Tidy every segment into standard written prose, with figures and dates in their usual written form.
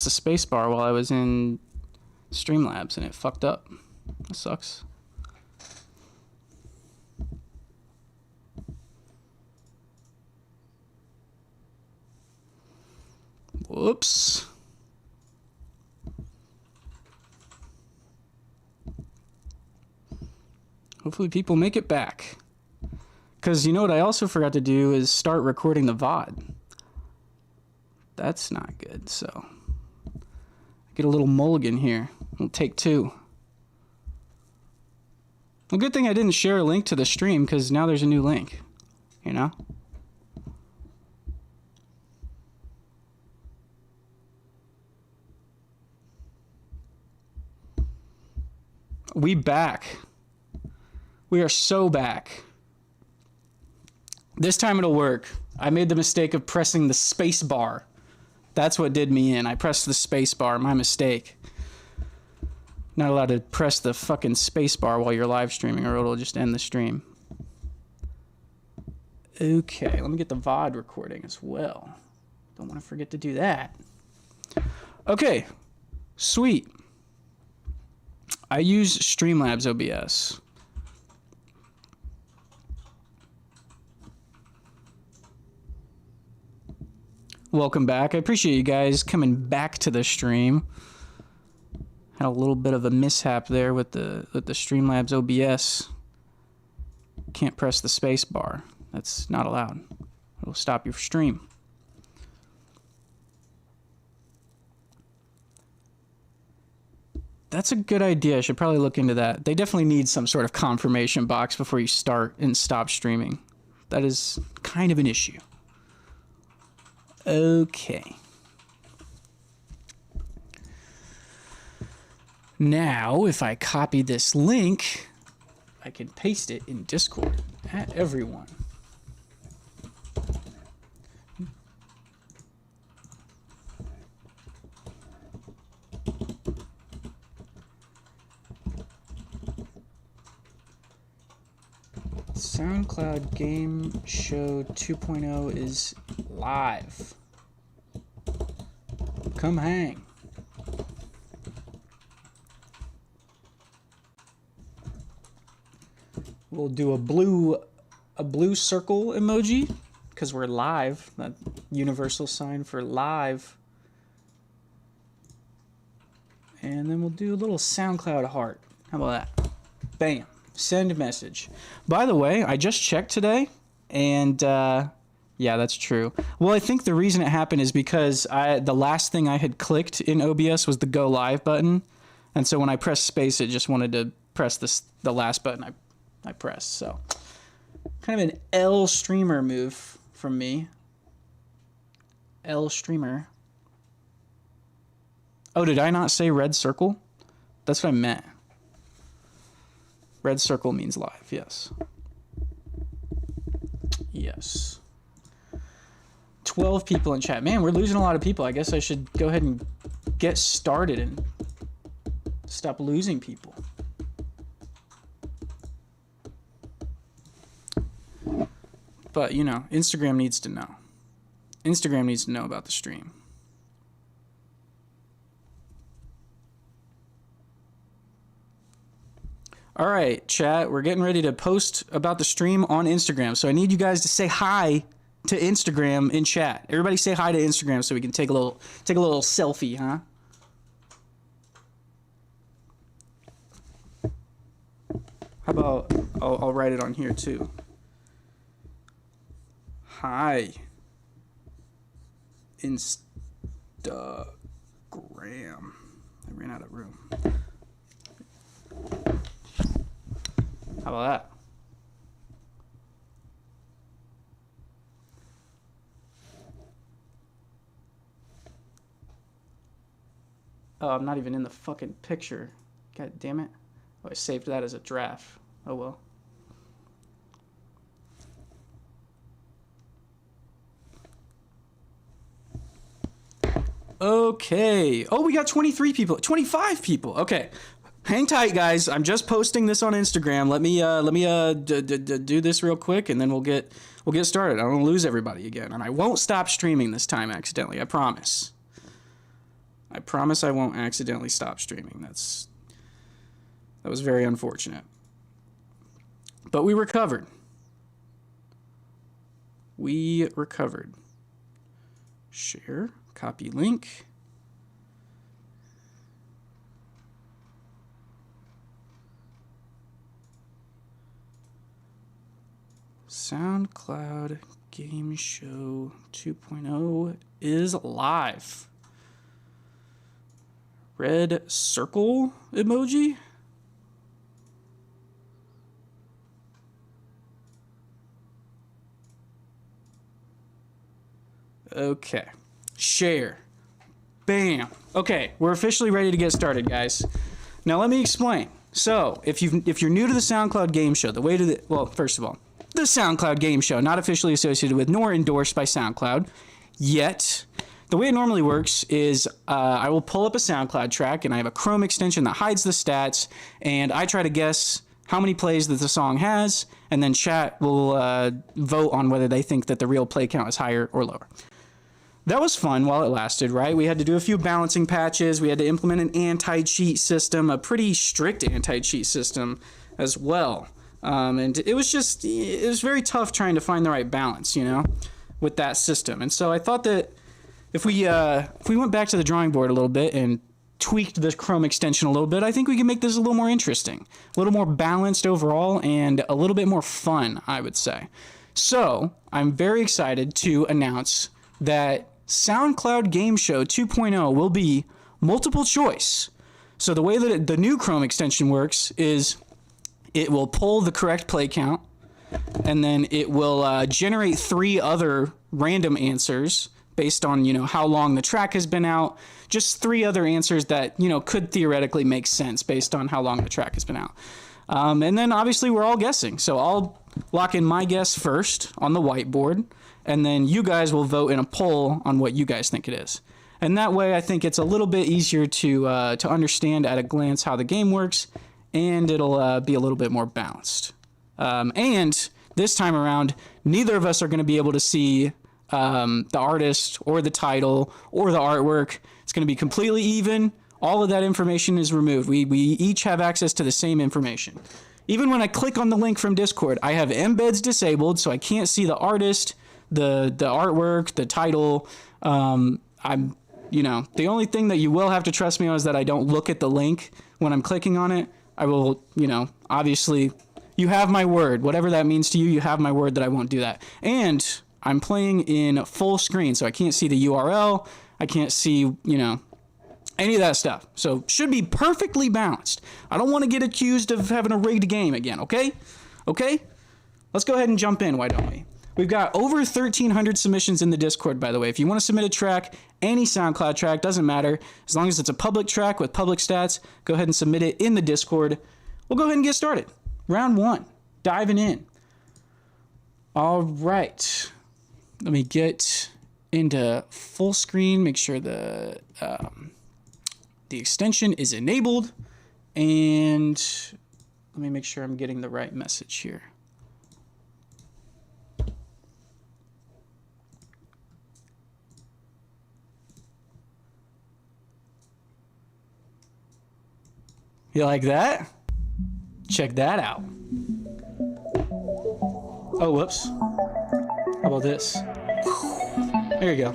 the space bar while I was in Streamlabs and it fucked up. That sucks. Whoops. Hopefully people make it back. Because you know what I also forgot to do is start recording the VOD. That's not good, so. Get a little mulligan here. We'll take 2. Well, good thing I didn't share a link to the stream because now there's a new link. You know? We back. We are so back. This time it'll work. I made the mistake of pressing the space bar. That's what did me in. I pressed the space bar. My mistake. Not allowed to press the fucking space bar while you're live streaming or it'll just end the stream. Okay, let me get the VOD recording as well. Don't want to forget to do that. Okay, sweet. I use Streamlabs OBS. Welcome back. I appreciate you guys coming back to the stream. Had a little bit of a mishap there with the Streamlabs OBS. Can't press the space bar. That's not allowed. It'll stop your stream. That's a good idea. I should probably look into that. They definitely need some sort of confirmation box before you start and stop streaming. That is kind of an issue. Okay. Now, if I copy this link, I can paste it in Discord at everyone. SoundCloud Game Show 2.0 is live. Come hang. We'll do a blue circle emoji because we're live. That universal sign for live. And then we'll do a little SoundCloud heart. How about that? Bam. Send message. By the way, I just checked today, and yeah, that's true. Well, I think the reason it happened is because the last thing I had clicked in OBS was the Go Live button, and so when I pressed space, it just wanted to press the last button I pressed. So, kind of an L streamer move from me. L streamer. Oh, did I not say red circle? That's what I meant. Red circle means live, yes. Yes. 12 people in chat. Man, we're losing a lot of people. I guess I should go ahead and get started and stop losing people. But, you know, Instagram needs to know. Instagram needs to know about the stream. All right, chat, we're getting ready to post about the stream on Instagram. So I need you guys to say hi to Instagram in chat. Everybody say hi to Instagram so we can take a little selfie, huh? How about I'll write it on here too. Hi. Instagram. I ran out of room. How about that? Oh, I'm not even in the fucking picture. God damn it. Oh, I saved that as a draft. Oh well. Okay. Oh, we got 23 people. 25 people. Okay. Hang tight, guys. I'm just posting this on Instagram. Let me do this real quick, and then we'll get started. I don't want to lose everybody again, and I won't stop streaming this time accidentally. I promise. I promise I won't accidentally stop streaming. That was very unfortunate. But we recovered. We recovered. Share, copy link. SoundCloud Game Show 2.0 is live. Red circle emoji. Okay. Share. Bam. Okay, we're officially ready to get started, guys. Now let me explain. So, if you're new to the SoundCloud Game Show, first of all, the SoundCloud Game Show, not officially associated with nor endorsed by SoundCloud yet. The way it normally works is I will pull up a SoundCloud track, and I have a Chrome extension that hides the stats, and I try to guess how many plays that the song has, and then chat will vote on whether they think that the real play count is higher or lower. That was fun while it lasted, right? We had to do a few balancing patches. We had to implement an anti-cheat system, a pretty strict anti-cheat system as well. And it was very tough trying to find the right balance, with that system. And so I thought that if we went back to the drawing board a little bit and tweaked the Chrome extension a little bit, I think we can make this a little more interesting, a little more balanced overall, and a little bit more fun, I would say. So I'm very excited to announce that SoundCloud Game Show 2.0 will be multiple choice. So the way that the new Chrome extension works is it will pull the correct play count, and then it will generate 3 other random answers based on, how long the track has been out. Just 3 other answers that, could theoretically make sense based on how long the track has been out. And then obviously we're all guessing. So I'll lock in my guess first on the whiteboard, and then you guys will vote in a poll on what you guys think it is. And that way I think it's a little bit easier to understand at a glance how the game works, and it'll be a little bit more balanced. And this time around, neither of us are going to be able to see the artist or the title or the artwork. It's going to be completely even. All of that information is removed. We each have access to the same information. Even when I click on the link from Discord, I have embeds disabled, so I can't see the artist, the artwork, the title. The only thing that you will have to trust me on is that I don't look at the link when I'm clicking on it. I will, obviously, you have my word. Whatever that means to you, you have my word that I won't do that. And I'm playing in full screen, so I can't see the URL. I can't see, any of that stuff. So should be perfectly balanced. I don't want to get accused of having a rigged game again, okay? Okay? Let's go ahead and jump in, why don't we? We've got over 1,300 submissions in the Discord, by the way. If you want to submit a track, any SoundCloud track, doesn't matter. As long as it's a public track with public stats, go ahead and submit it in the Discord. We'll go ahead and get started. Round 1, diving in. All right. Let me get into full screen, make sure the extension is enabled, and let me make sure I'm getting the right message here. You like that? Check that out. Oh, whoops. How about this? There you go.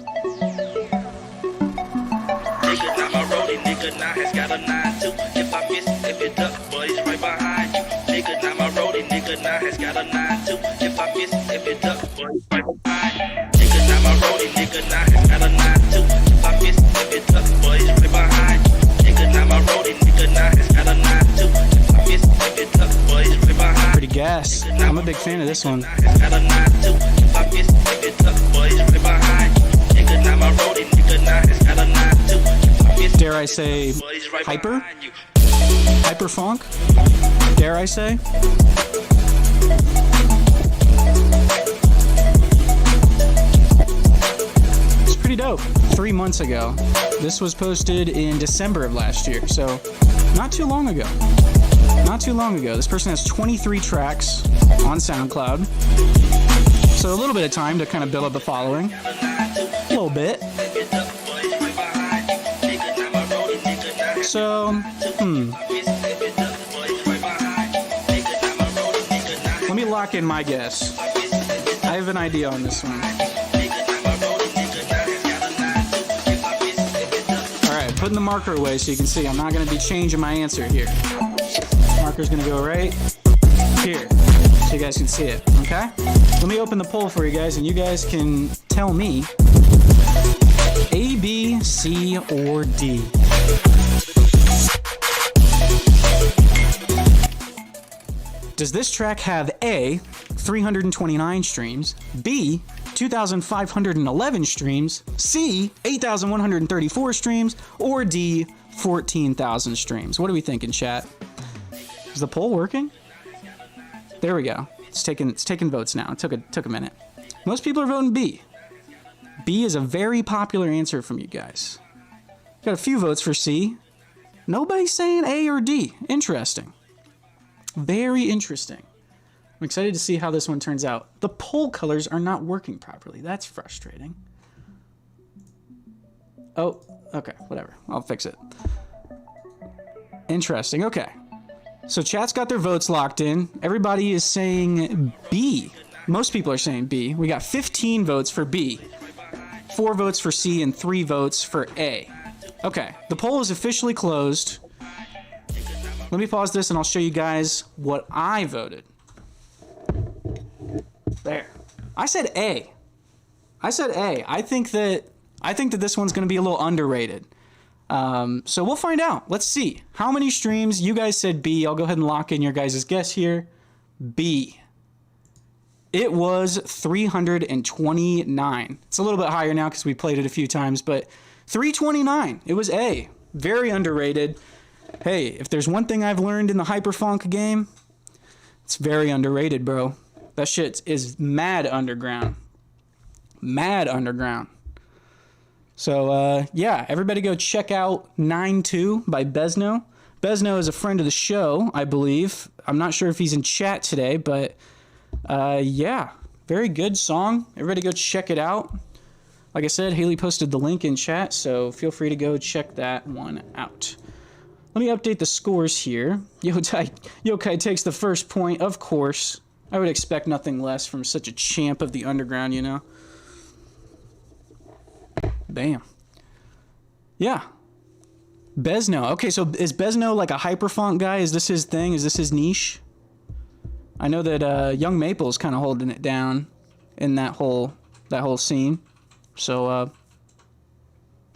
Nigga, now my rollie, nigga, now has got a 9-2. If I miss, if it duck, boy, it's right behind you. Nigga, now my rollie, nigga, now has got a 9-2. If I miss, if it duck, boy, it's right behind you. Nigga, now my rollie, nigga, now has got a 9-2. If I miss, if it duck, boy, it's right behind you. Nigga, now my rollie, nigga, now has got a 9-2. If I miss, if it duck, boy, it's right behind you. Pretty gas. I'm a big fan of this one. Got a 9-2. If I miss, if it duck, boy, it's right behind you. Nigga, now my rollie, nigga, now has got a 9-2. Dare I say hyper? Hyper funk? Dare I say? It's pretty dope. 3 months ago. This was posted in December of last year, so not too long ago. Not too long ago. This person has 23 tracks on SoundCloud. So a little bit of time to kind of build up a following. A little bit. So, let me lock in my guess. I have an idea on this one. Alright, putting the marker away so you can see I'm not going to be changing my answer here. Marker's going to go right here so you guys can see it, okay? Let me open the poll for you guys and you guys can tell me A, B, C, or D. Does this track have A, 329 streams, B, 2,511 streams, C, 8,134 streams, or D, 14,000 streams? What are we thinking, chat? Is the poll working? There we go. It's taking votes now. It took a minute. Most people are voting B. B is a very popular answer from you guys. Got a few votes for C. Nobody's saying A or D. Interesting. Very interesting. I'm excited to see how this one turns out. The poll colors are not working properly. That's frustrating. Oh, okay, whatever. I'll fix it. Interesting, okay. So chat's got their votes locked in. Everybody is saying B. Most people are saying B. We got 15 votes for B, 4 votes for C, and 3 votes for A. Okay, the poll is officially closed. Let me pause this and I'll show you guys what I voted. There. I said A. I said A. I think that this one's going to be a little underrated. So we'll find out. Let's see. How many streams? You guys said B. I'll go ahead and lock in your guys' guess here. B. It was 329. It's a little bit higher now because we played it a few times, but 329. It was A. Very underrated. Hey, if there's one thing I've learned in the Hyperfunk game, it's very underrated, bro. That shit is mad underground. Mad underground. So, yeah, everybody go check out 9-2 by Bezno. Bezno is a friend of the show, I believe. I'm not sure if he's in chat today, but, yeah, very good song. Everybody go check it out. Like I said, Haley posted the link in chat, so feel free to go check that one out. Let me update the scores here. Yokai takes the first point, of course. I would expect nothing less from such a champ of the underground, you know? Bam. Yeah. Bezno. Okay, so is Bezno like a Hyperfunk guy? Is this his thing? Is this his niche? I know that Young Maple's kind of holding it down in that whole scene. So,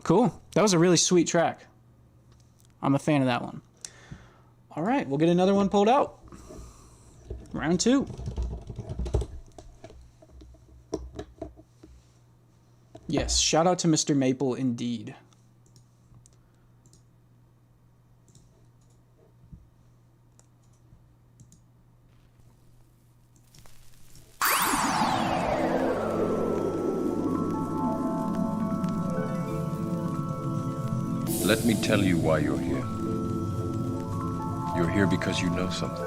cool. That was a really sweet track. I'm a fan of that one. All right, we'll get another one pulled out. Round 2. Yes, shout out to Mr. Maple indeed. Let me tell you why you're here. You're here because you know something.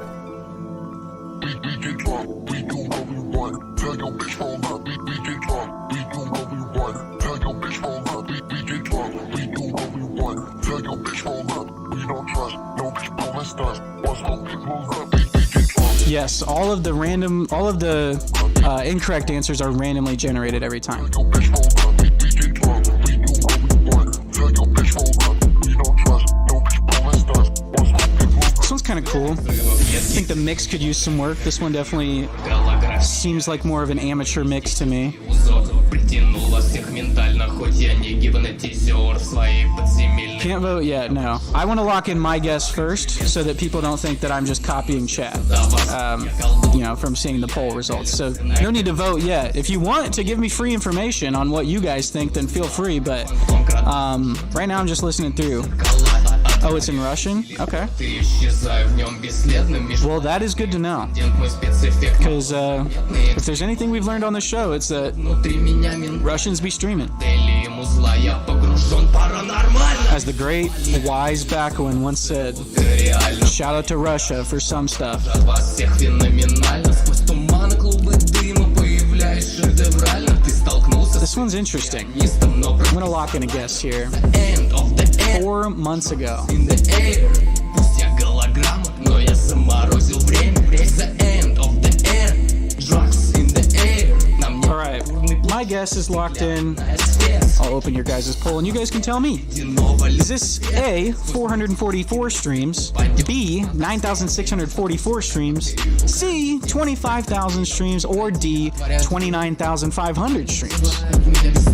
We get drunk, we do what we want. Tell your bitch roll up. We get drunk, we do what we want. Tell your bitch roll up. We get drunk, we do what we want. Tell your bitch roll up. We don't trust no bitch pulling stunts. Once no bitch rolls up, we get drunk. Yes, all of the incorrect answers are randomly generated every time. Tell your bitch roll up. We get drunk, we do what we want. Tell your bitch roll up. We don't trust no bitch pulling stunts. Once no bitch rolls up. This one's kind of cool. I think the mix could use some work. This one definitely seems like more of an amateur mix to me. Can't vote yet, no. I want to lock in my guess first so that people don't think that I'm just copying chat, you know, from seeing the poll results. So no need to vote yet. If you want to give me free information on what you guys think, then feel free. But right now I'm just listening through. Oh, it's in Russian? Okay. Well, that is good to know. Because if there's anything we've learned on the show, it's that Russians be streaming. As the great wise Backwin once said, shout out to Russia for some stuff. This one's interesting. I'm gonna lock in a guess here. 4 months ago. Alright, my guess is locked in. I'll open your guys' poll and you guys can tell me. Is this A, 444 streams, B, 9,644 streams, C, 25,000 streams, or D, 29,500 streams?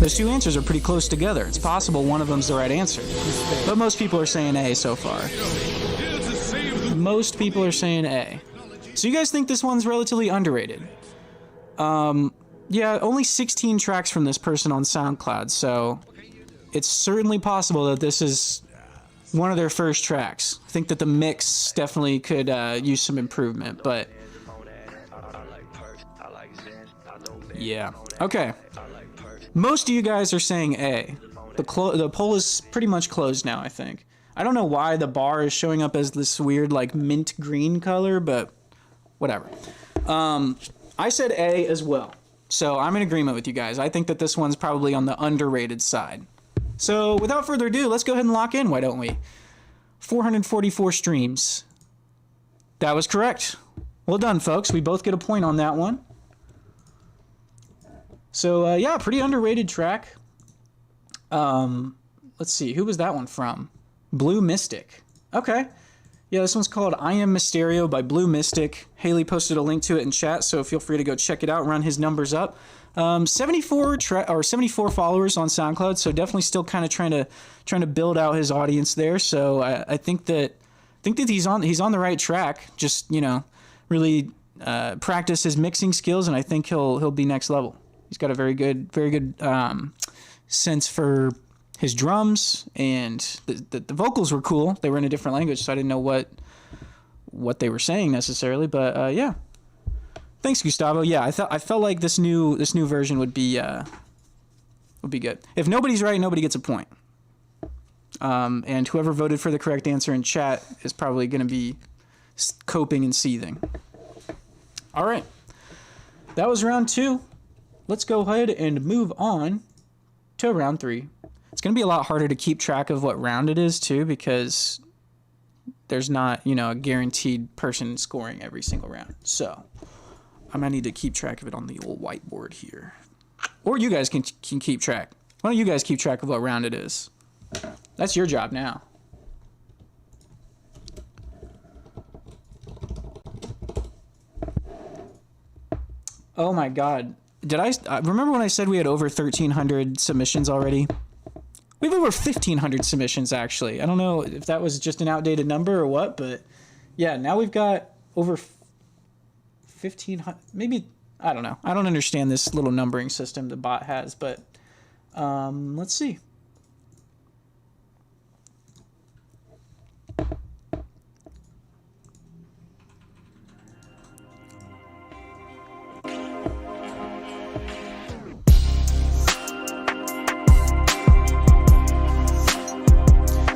Those two answers are pretty close together. It's possible one of them's the right answer. But most people are saying A so far. Most people are saying A. So you guys think this one's relatively underrated? Yeah, only 16 tracks from this person on SoundCloud, so it's certainly possible that this is one of their first tracks. I think that the mix definitely could use some improvement, but yeah. Okay. Most of you guys are saying A. The poll is pretty much closed now, I think. I don't know why the bar is showing up as this weird, like, mint green color, but whatever. I said A as well. So I'm in agreement with you guys. I think that this one's probably on the underrated side. So without further ado, let's go ahead and lock in, why don't we? 444 streams. That was correct. Well done, folks. We both get a point on that one. So yeah, pretty underrated track. Let's see, who was that one from? Blue Mystic. Okay. Yeah, this one's called I Am Mysterio by Blue Mystic. Haley posted a link to it in chat, so feel free to go check it out, run his numbers up. 74 followers on SoundCloud, so definitely still kind of trying to build out his audience there. So I think that he's on the right track. Just, you know, really practice his mixing skills, and I think he'll be next level. He's got a very good sense for his drums, and the vocals were cool. They were in a different language, so I didn't know what they were saying necessarily. But yeah, thanks, Gustavo. Yeah, I felt like this new version would be good. If nobody's right, nobody gets a point. And whoever voted for the correct answer in chat is probably going to be coping and seething. All right, that was round 2. Let's go ahead and move on to round 3. It's going to be a lot harder to keep track of what round it is, too, because there's not, you know, a guaranteed person scoring every single round. So I might need to keep track of it on the old whiteboard here. Or you guys can keep track. Why don't you guys keep track of what round it is? That's your job now. Oh, my God. Did I remember when I said we had over 1,300 submissions already? We have over 1,500 submissions, actually. I don't know if that was just an outdated number or what, but yeah, now we've got over 1,500. Maybe, I don't know. I don't understand this little numbering system the bot has, but let's see.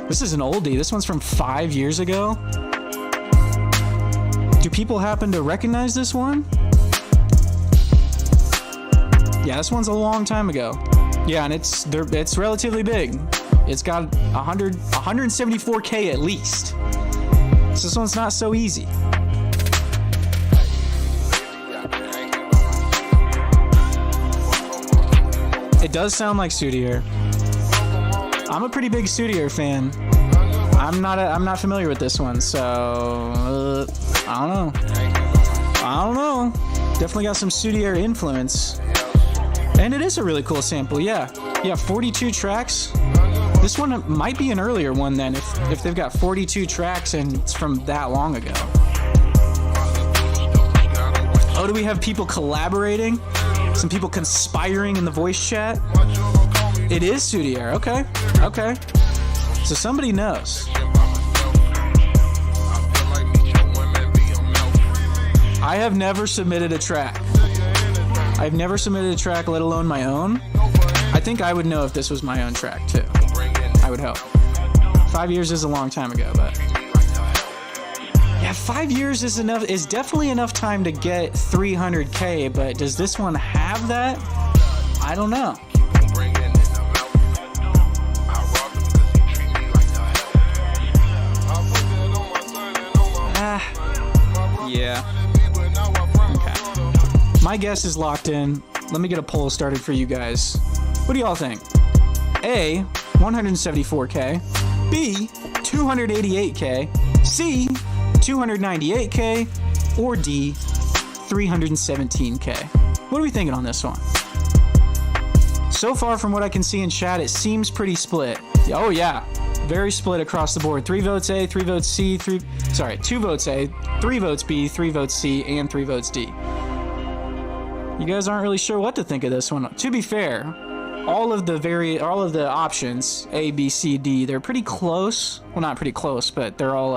This is an oldie. This one's from 5 years ago. Do people happen to recognize this one? Yeah, this one's a long time ago. Yeah, and it's relatively big. It's got 174K at least. So this one's not so easy. It does sound like Studier. I'm a pretty big Studier fan. I'm not familiar with this one, so I don't know. Definitely got some Studier influence. And it is a really cool sample, yeah. 42 tracks. This one might be an earlier one then, if they've got 42 tracks and it's from that long ago. Oh, do we have people collaborating? Some people conspiring in the voice chat? It is Studier, okay. So somebody knows. I have never submitted a track. I've never submitted a track, let alone my own. I think I would know if this was my own track, too. I would hope. 5 years is a long time ago, but... yeah, 5 years is definitely enough time to get 300K, but does this one have that? I don't know. Yeah. Okay. My guess is locked in. Let me get a poll started for you guys. What do y'all think? A, 174K. B, 288K. C, 298K. Or D, 317K. What are we thinking on this one? So far from what I can see in chat, it seems pretty split. Oh yeah, very split across the board. 3 votes A, 3 votes C, 2 votes A, 3 votes B, 3 votes C, and 3 votes D. You guys aren't really sure what to think of this one. To be fair, all of the options, A, B, C, D, they're pretty close. Well, not pretty close, but they're all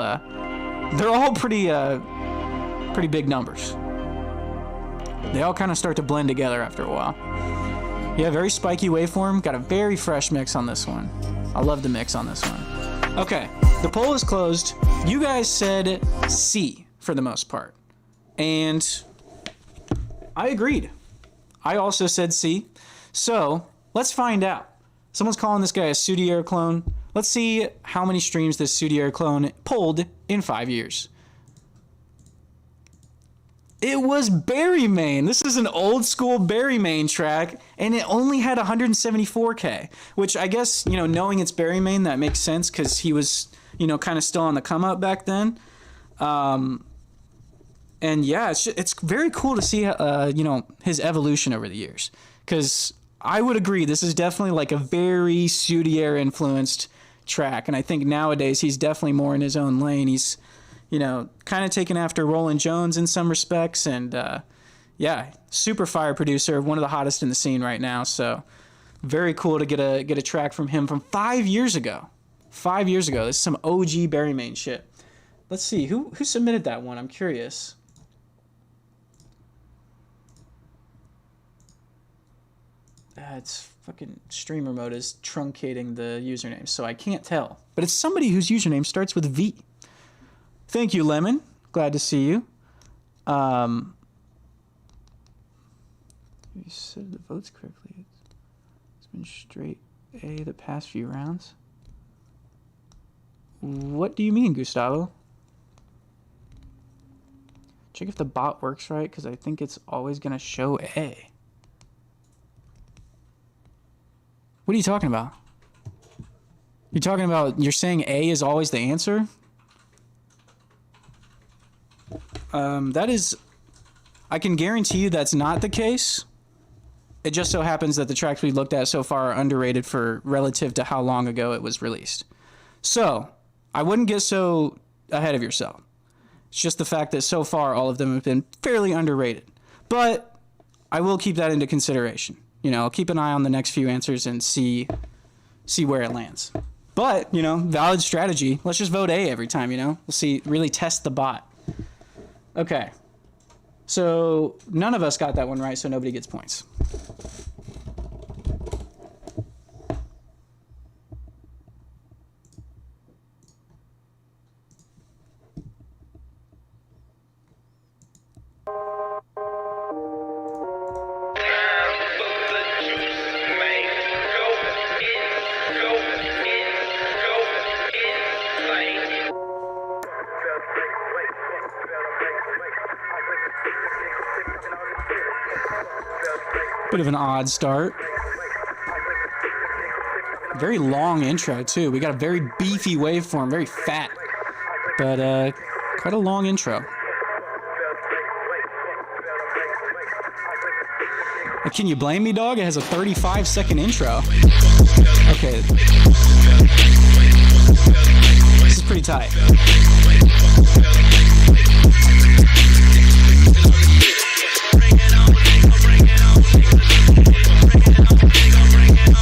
pretty big numbers. They all kind of start to blend together after a while. Yeah, very spiky waveform. Got a very fresh mix on this one. I love the mix on this one. Okay, the poll is closed. You guys said C for the most part. And I agreed. I also said C. So let's find out. Someone's calling this guy a Sudier clone. Let's see how many streams this Sudier clone pulled in 5 years. It was Barry Main. This is an old school Barry Main track, and it only had 174K, which I guess, knowing it's Barry Main, that makes sense because he was, kind of still on the come up back then. And yeah, it's very cool to see, his evolution over the years, because I would agree this is definitely like a very Sudier influenced track, and I think nowadays he's definitely more in his own lane. He's kind of taken after Roland Jones in some respects, and yeah, super fire producer, one of the hottest in the scene right now. So very cool to get a track from him from 5 years ago. 5 years ago. This is some OG Barry Main shit. Let's see who submitted that one. I'm curious. It's fucking streamer mode is truncating the username, so I can't tell. But it's somebody whose username starts with V. Thank you, Lemon. Glad to see you. You said the votes correctly. It's been straight A the past few rounds. What do you mean, Gustavo? Check if the bot works right, because I think it's always going to show A. What are you talking about? You're saying A is always the answer? That is, I can guarantee you that's not the case. It just so happens that the tracks we looked at so far are underrated for relative to how long ago it was released. So, I wouldn't get so ahead of yourself. It's just the fact that so far all of them have been fairly underrated. But I will keep that into consideration. I'll keep an eye on the next few answers and see where it lands. But, valid strategy. Let's just vote A every time, We'll see, really test the bot. Okay, so none of us got that one right, so nobody gets points. Bit of an odd start. Very long intro, too. We got a very beefy waveform, very fat, but quite a long intro. Can you blame me, dog? It has a 35-second intro. Okay. This is pretty tight.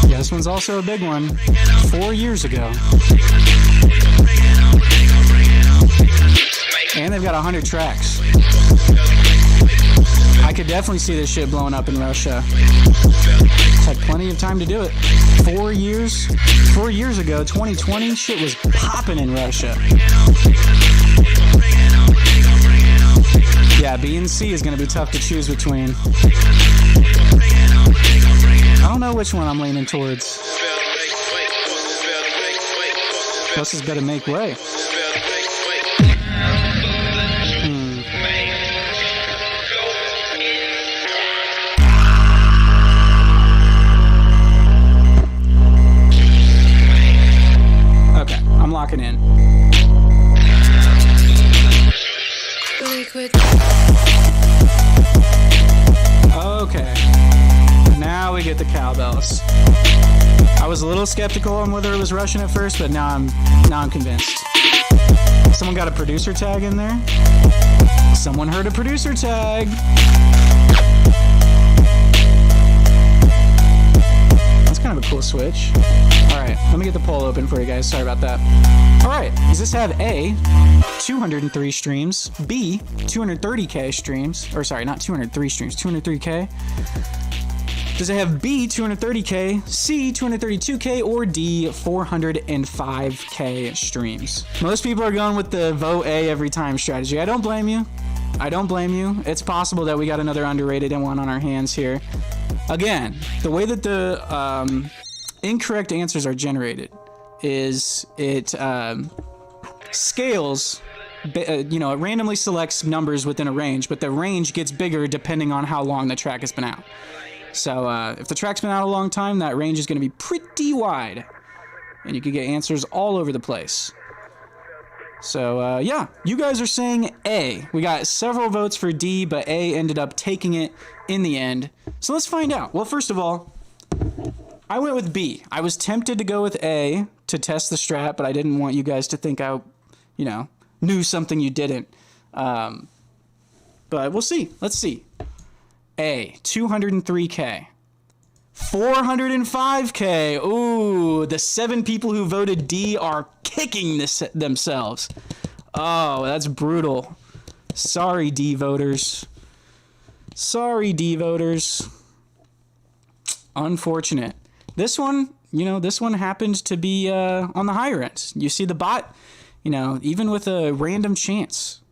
Yeah, this one's also a big one. 4 years ago. And they've got 100 tracks. I could definitely see this shit blowing up in Russia. It's had plenty of time to do it. 4 years? 4 years ago, 2020, shit was popping in Russia. Yeah, B and C is going to be tough to choose between. I don't know which one I'm leaning towards. Plus, it's better make way. I'm locking in. Okay. Now we get the cowbells. I was a little skeptical on whether it was Russian at first, but now I'm convinced. Someone got a producer tag in there. Someone heard a producer tag. That's kind of a cool switch. Alright, let me get the poll open for you guys. Sorry about that. Alright, does this have A, 203 streams, B, 230k streams, or sorry, not 203 streams, 203k? Does it have B, 230k, C, 232k, or D, 405k streams? Most people are going with the vote A every time strategy. I don't blame you. I don't blame you. It's possible that we got another underrated one on our hands here. Again, the way that the incorrect answers are generated is it scales, it randomly selects numbers within a range, but the range gets bigger depending on how long the track has been out. So if the track's been out a long time, that range is going to be pretty wide, and you could get answers all over the place. So yeah, you guys are saying A. We got several votes for D, but A ended up taking it in the end. So let's find out. Well, first of all, I went with B. I was tempted to go with A to test the strat, but I didn't want you guys to think I, knew something you didn't. But we'll see. Let's see. A, 203k. 405k. Ooh, the 7 people who voted D are kicking themselves. Oh, that's brutal. Sorry, D voters. Sorry, D voters. Unfortunate. This one, this one happened to be on the higher end. You see the bot, even with a random chance,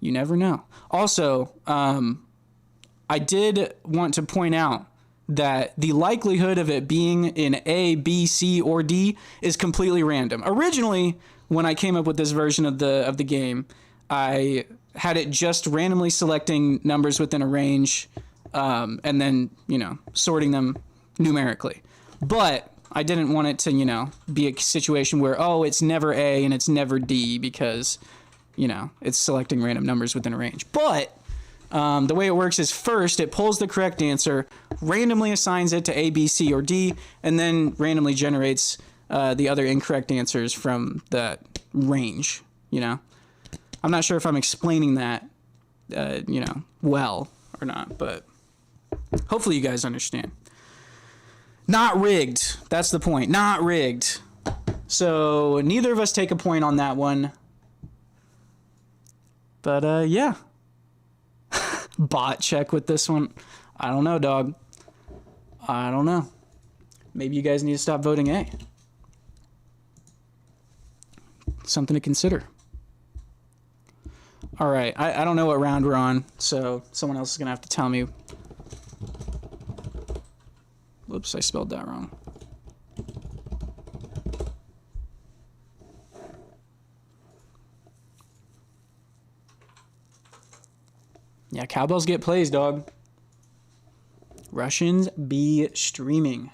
you never know. Also, I did want to point out that the likelihood of it being in A, B, C, or D is completely random. Originally, when I came up with this version of the game, I had it just randomly selecting numbers within a range, and then, sorting them numerically. But I didn't want it to, be a situation where, it's never A and it's never D because, it's selecting random numbers within a range. But the way it works is first it pulls the correct answer, randomly assigns it to A, B, C, or D, and then randomly generates the other incorrect answers from that range, I'm not sure if I'm explaining that, well or not, but hopefully you guys understand. Not rigged. That's the point. Not rigged. So neither of us take a point on that one. But yeah. Bot check with this one. I don't know, dog. I don't know. Maybe you guys need to stop voting A. Something to consider. All right. I don't know what round we're on, so someone else is going to have to tell me. Whoops, I spelled that wrong. Yeah, cowbells get plays, dog. Russians be streaming.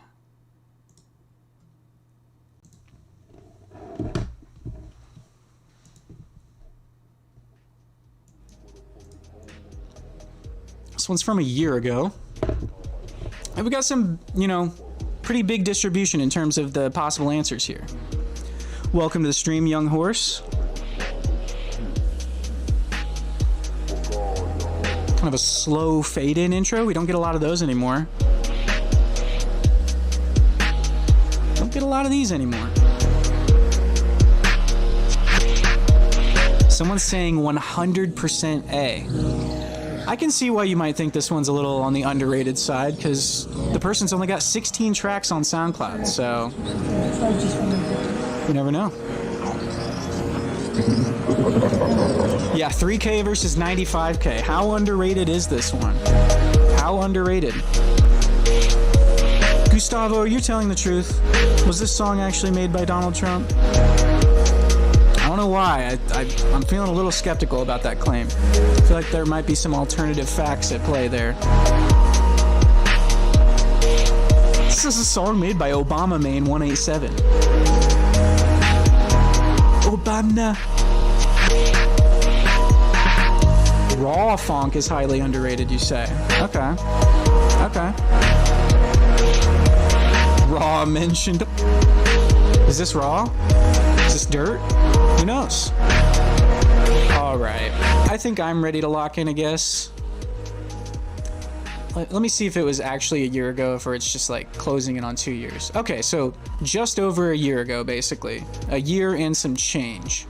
This one's from a year ago. And we got some, pretty big distribution in terms of the possible answers here. Welcome to the stream, young horse. Kind of a slow fade-in intro. We don't get a lot of those anymore. Don't get a lot of these anymore. Someone's saying 100% A. I can see why you might think this one's a little on the underrated side, because the person's only got 16 tracks on SoundCloud, so you never know. Yeah, 3K versus 95K. How underrated is this one? How underrated? Gustavo, you're telling the truth. Was this song actually made by Donald Trump? I don't know why. I'm feeling a little skeptical about that claim. I feel like there might be some alternative facts at play there. This is a song made by Obama Main 187. one. Raw funk is highly underrated, you say? Okay. Okay. Raw mentioned. Is this raw? Is this dirt? Who knows? Alright. I think I'm ready to lock in, I guess. Let me see if it was actually a year ago, or it's just like closing in on 2 years. Okay, so just over a year ago, basically. A year and some change.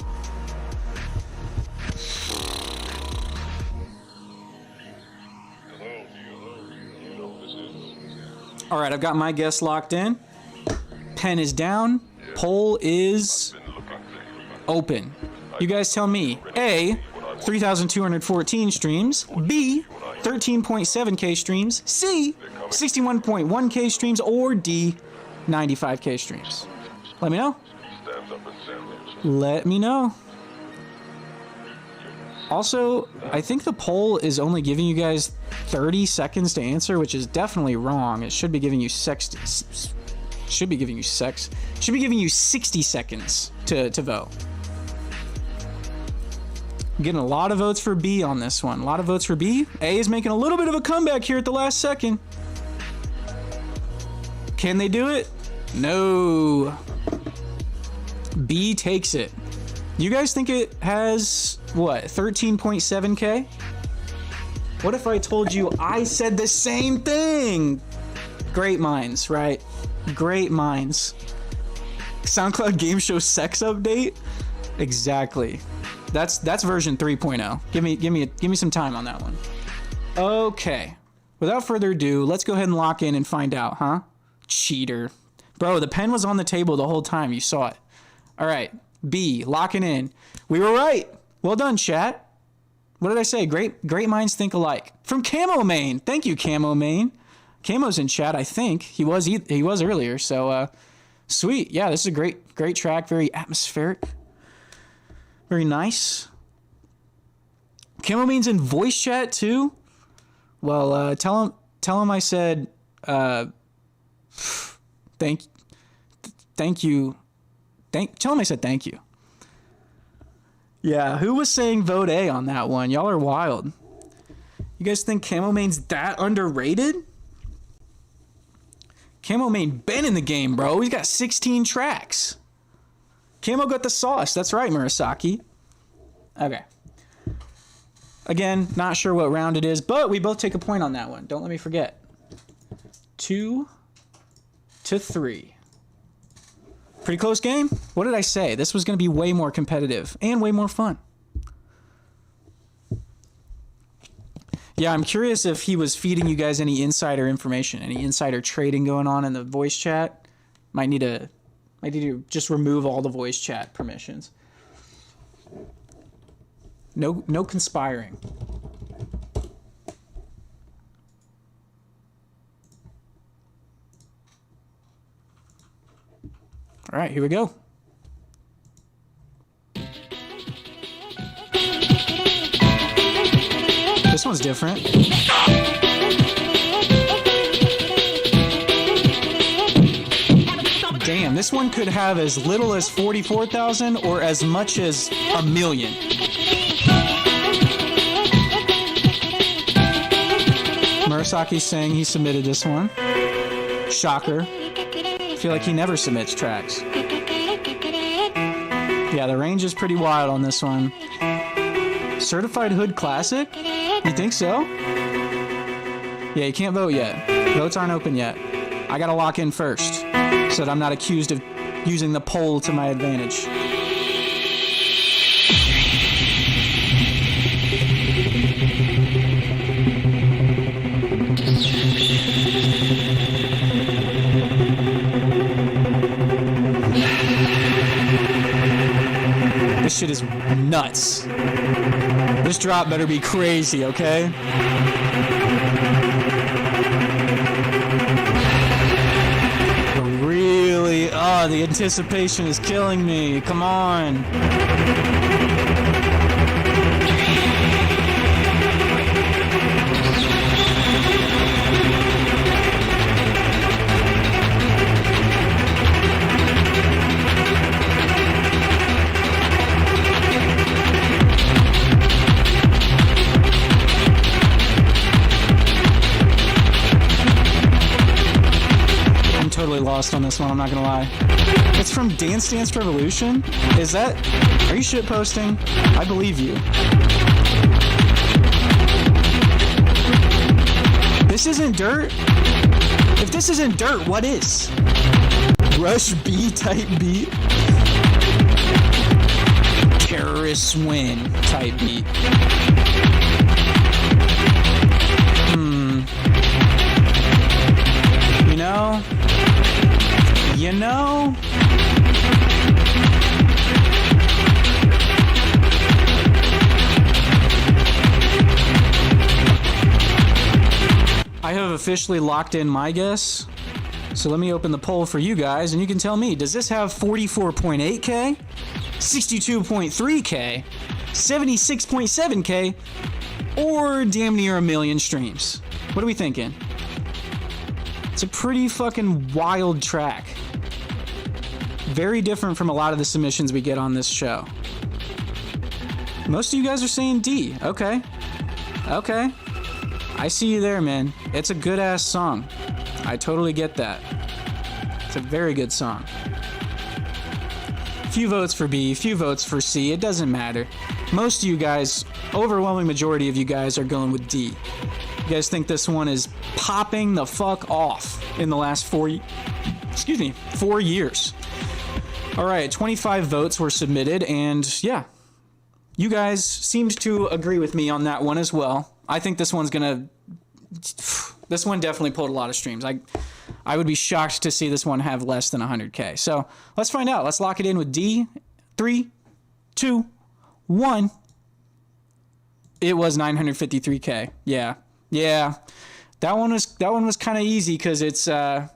All right, I've got my guess locked in. Pen is down. Poll is open. You guys tell me. A, 3,214 streams. B, 13.7K streams. C, 61.1K streams. Or D, 95K streams. Let me know. Let me know. Also, I think the poll is only giving you guys 30 seconds to answer, which is definitely wrong. It should be giving you should be giving you 60 seconds to vote. I'm getting a lot of votes for B on this one. A lot of votes for B. A is making a little bit of a comeback here at the last second. Can they do it? No. B takes it. You guys think it has, what, 13.7K? What if I told you I said the same thing? Great minds, right? Great minds. SoundCloud game show sex update? Exactly. That's version 3.0. Give me some time on that one. Okay. Without further ado, let's go ahead and lock in and find out, huh? Cheater. Bro, the pen was on the table the whole time. You saw it. All right. B, locking in. We were right. Well done, chat. What did I say? Great minds think alike. From Camo Main. Thank you, Camo Main. Camo's in chat, I think. He was earlier, so sweet. Yeah, this is a great track, very atmospheric. Very nice. Camo Main's in voice chat too. Well, tell him I said thank you. Tell him I said thank you. Yeah, who was saying vote A on that one? Y'all are wild. You guys think Camo Main's that underrated? Camo Main been in the game, bro. He's got 16 tracks. Camo got the sauce. That's right, Murasaki. Okay. Again, not sure what round it is, but we both take a point on that one. Don't let me forget. 2-3. Pretty close game. What did I say? This was going to be way more competitive and way more fun. Yeah, I'm curious if he was feeding you guys any insider information, any insider trading going on in the voice chat. Might need to just remove all the voice chat permissions. No conspiring. All right, here we go. This one's different. Damn, this one could have as little as 44,000 or as much as 1 million. Murasaki's saying he submitted this one. Shocker. I feel like he never submits tracks. Yeah, the range is pretty wild on this one. Certified Hood Classic? You think so? Yeah, you can't vote yet. Votes aren't open yet. I gotta lock in first, so that I'm not accused of using the poll to my advantage. This shit is nuts. This drop better be crazy, okay? Really? Oh, the anticipation is killing me. Come on. lost on this one, I'm not gonna lie. It's from Dance Dance Revolution? Are you shit posting? I believe you. This isn't dirt? If this isn't dirt, what is? Rush B type beat? Terrorist win type beat. You know? I have officially locked in my guess. So let me open the poll for you guys and you can tell me, does this have 44.8K, 62.3K, 76.7K, or damn near a million streams? What are we thinking? It's a pretty fucking wild track. Very different from a lot of the submissions we get on this show. Most of you guys are saying D. Okay. I see you there, man. It's a good ass song. I totally get that. It's a very good song. Few votes for B, few votes for C. It doesn't matter. Most of you guys, overwhelming majority of you guys are going with D. You guys think this one is popping the fuck off in the last 4 years. All right, 25 votes were submitted, and yeah, you guys seemed to agree with me on that one as well. I think this one definitely pulled a lot of streams. I would be shocked to see this one have less than 100K. So let's find out. Let's lock it in with D. 3, 2, 1. It was 953K. Yeah. That one was kind of easy because it's when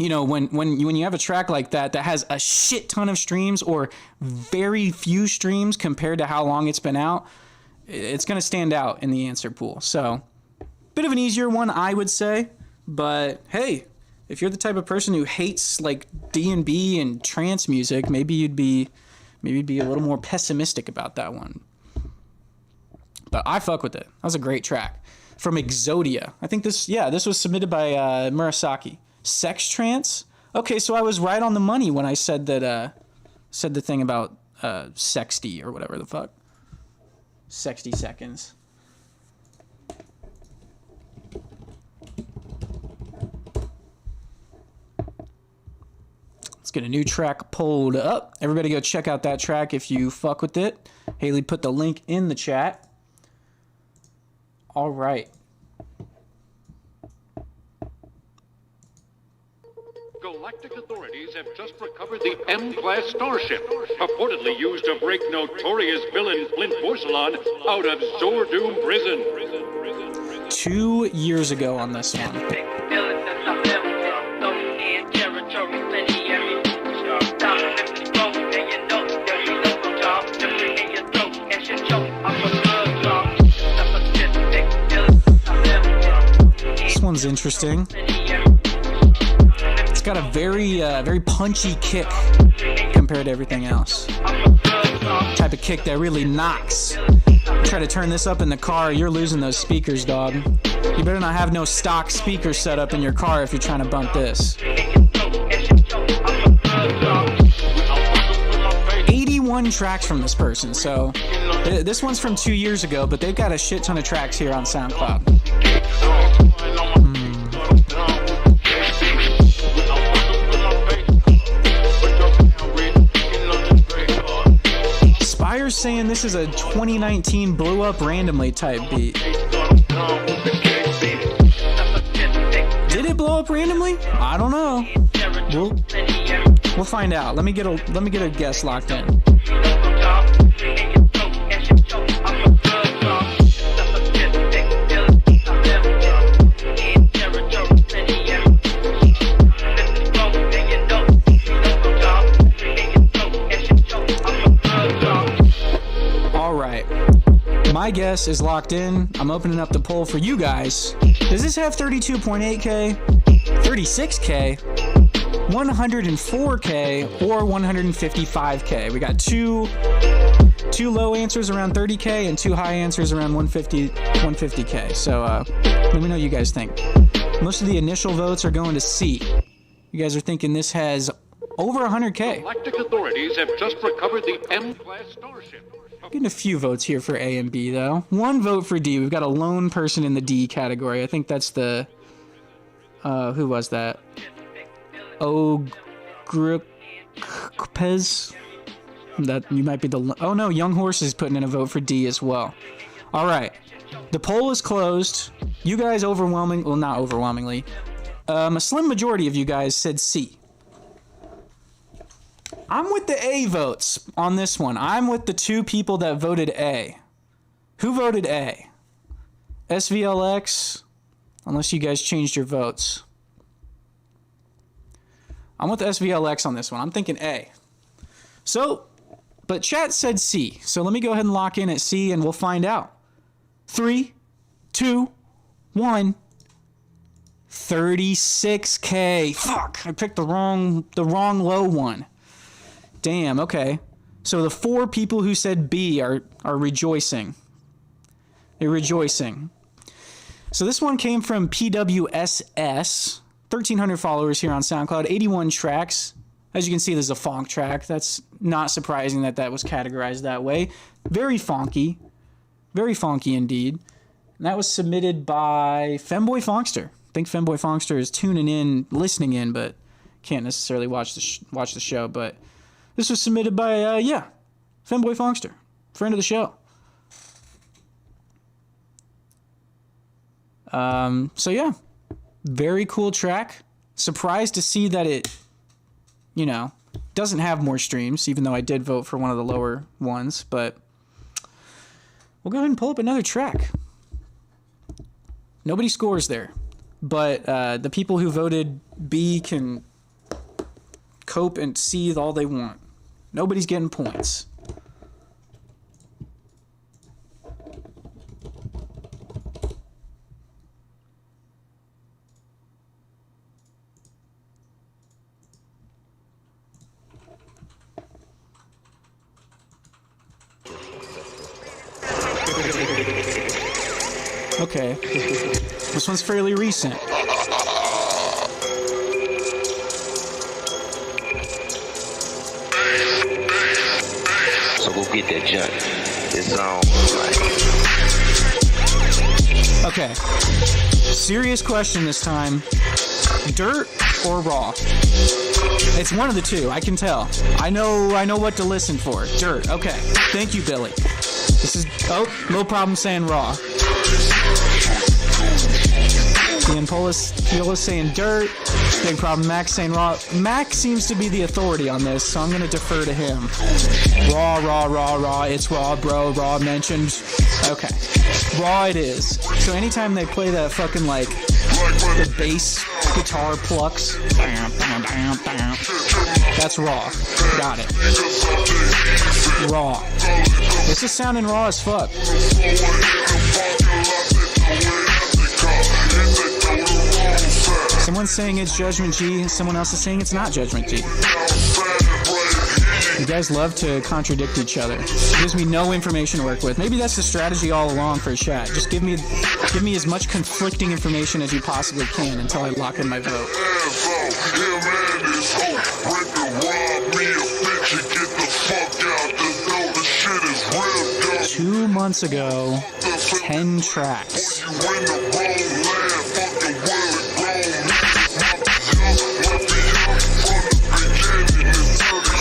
you have a track like that has a shit ton of streams or very few streams compared to how long it's been out, it's going to stand out in the answer pool. So, bit of an easier one, I would say. But hey, if you're the type of person who hates like D&B and trance music, maybe you'd be a little more pessimistic about that one. But I fuck with it. That was a great track from Exodia. I think this was submitted by Murasaki. Sex trance. Okay, so I was right on the money when I said that. Said the thing about sexty or whatever the fuck. 60 seconds. Let's get a new track pulled up. Everybody go check out that track if you fuck with it. Haley put the link in the chat. All right. Galactic authorities have just recovered the M-class starship, purportedly used to break notorious villain Flint Porcelain out of Zordoom prison. 2 years ago on this one. This one's interesting. It's got a very punchy kick compared to everything else. Type of kick that really knocks. Try to turn this up in the car, you're losing those speakers, dog. You better not have no stock speaker set up in your car if you're trying to bump this. 81 tracks from this person, so this one's from 2 years ago, but they've got a shit ton of tracks here on SoundCloud. Spire's saying this is a 2019 blew up randomly type beat. Did it blow up randomly? I don't know. We'll find out. Let me get a guess locked in. My guess is locked in. I'm opening up the poll for you guys. Does this have 32.8K, 36K, 104K, or 155K? We got two low answers around 30K and two high answers around 150K. So let me know what you guys think. Most of the initial votes are going to C. You guys are thinking this has over 100K. Galactic authorities have just recovered the M-class starship. Getting a few votes here for A and B, though. One vote for D. We've got a lone person in the D category. I think that's the... who was that? Ogripez? That you might be the... Oh, no. Young Horse is putting in a vote for D as well. All right. The poll is closed. You guys overwhelming... Well, not overwhelmingly. A slim majority of you guys said C. I'm with the A votes on this one. I'm with the two people that voted A. Who voted A? SVLX? Unless you guys changed your votes. I'm with SVLX on this one. I'm thinking A. So, but chat said C. So let me go ahead and lock in at C and we'll find out. 3, 2, 1. 36K. Fuck, I picked the wrong low one. Damn, okay. So the 4 people who said B are rejoicing. They're rejoicing. So this one came from PWSS. 1,300 followers here on SoundCloud. 81 tracks. As you can see, there's a funk track. That's not surprising that that was categorized that way. Very funky. Very funky indeed. And that was submitted by Femboy Fonkster. I think Femboy Fonkster is tuning in, listening in, but can't necessarily watch the show. But this was submitted by, Femboy Fonkster, friend of the show. So yeah, very cool track. Surprised to see that it, doesn't have more streams, even though I did vote for one of the lower ones. But we'll go ahead and pull up another track. Nobody scores there. But the people who voted B can cope and seethe all they want. Nobody's getting points. Okay. This one's fairly recent. So go get that junk. It's on. Okay. Serious question this time. Dirt or raw? It's one of the two, I can tell. I know what to listen for. Dirt. Okay. Thank you, Billy. No problem saying raw. Ian Polis saying dirt. Big problem. Max saying raw. Max seems to be the authority on this, so I'm going to defer to him. Raw. It's raw, bro. Raw mentioned. Okay. Raw it is. So anytime they play that fucking, the bass guitar plucks, that's raw. Got it. Raw. This is sounding raw as fuck. Someone's saying it's Judgment G, and someone else is saying it's not Judgment G. You guys love to contradict each other. It gives me no information to work with. Maybe that's the strategy all along for chat. Just give me as much conflicting information as you possibly can until I lock in my vote. 2 months ago, 10 tracks.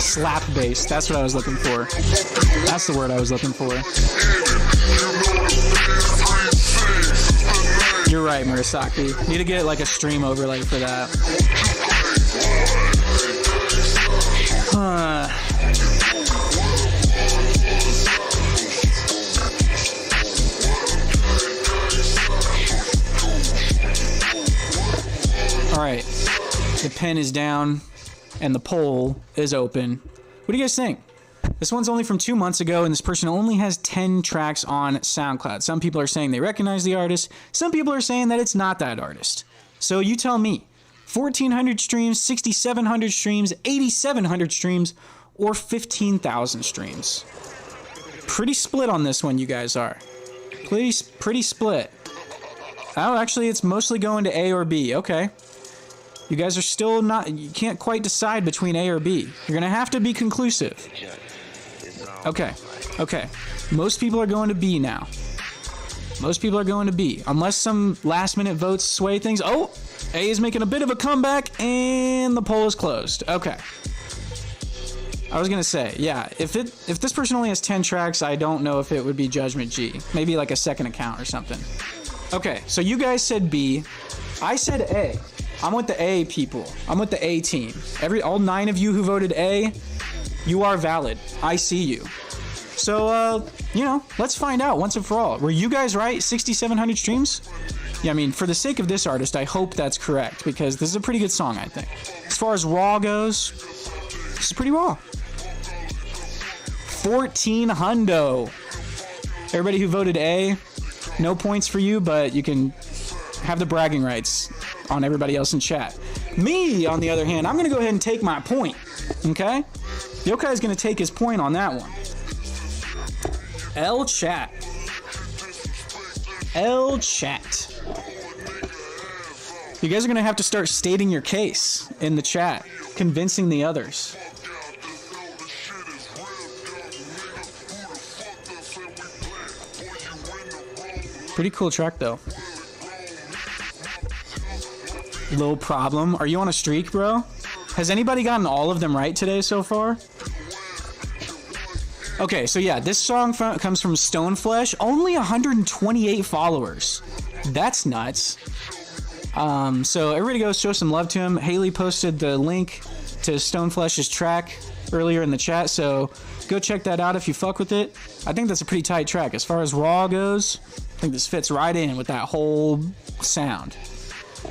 Slap bass, that's what I was looking for. That's the word I was looking for. You're right, Murasaki. Need to get a stream overlay for that. Alright, the pen is down and the poll is open. What do you guys think? This one's only from 2 months ago, and this person only has 10 tracks on SoundCloud. Some people are saying they recognize the artist. Some people are saying that it's not that artist. So you tell me, 1,400 streams, 6,700 streams, 8,700 streams, or 15,000 streams? Pretty split on this one, you guys are. Pretty split. Oh, actually, it's mostly going to A or B. Okay. You guys are still not, you can't quite decide between A or B. You're gonna have to be conclusive. Okay, okay. Most people are going to B now. Most people are going to B. Unless some last minute votes sway things. Oh, A is making a bit of a comeback and the poll is closed. Okay. I was gonna say, yeah, if this person only has 10 tracks, I don't know if it would be Judgment G. Maybe like a second account or something. Okay, so you guys said B. I said A. I'm with the A people. I'm with the A team. All 9 of you who voted A, you are valid. I see you. So, you know, let's find out once and for all. Were you guys right? 6,700 streams? Yeah, I mean, for the sake of this artist, I hope that's correct because this is a pretty good song, I think. As far as raw goes, this is pretty raw. 14 hundo. Everybody who voted A, no points for you, but you can have the bragging rights on everybody else in chat. Me, on the other hand, I'm going to go ahead and take my point, okay? Yokai is going to take his point on that one. L chat. L chat. You guys are going to have to start stating your case in the chat, convincing the others. Pretty cool track, though. Little problem. Are you on a streak, bro? Has anybody gotten all of them right today so far? Okay, so yeah, this song comes from Stoneflesh. Only 128 followers. That's nuts. So everybody go show some love to him. Haley posted the link to Stoneflesh's track earlier in the chat, so go check that out if you fuck with it. I think that's a pretty tight track. As far as raw goes, I think this fits right in with that whole sound.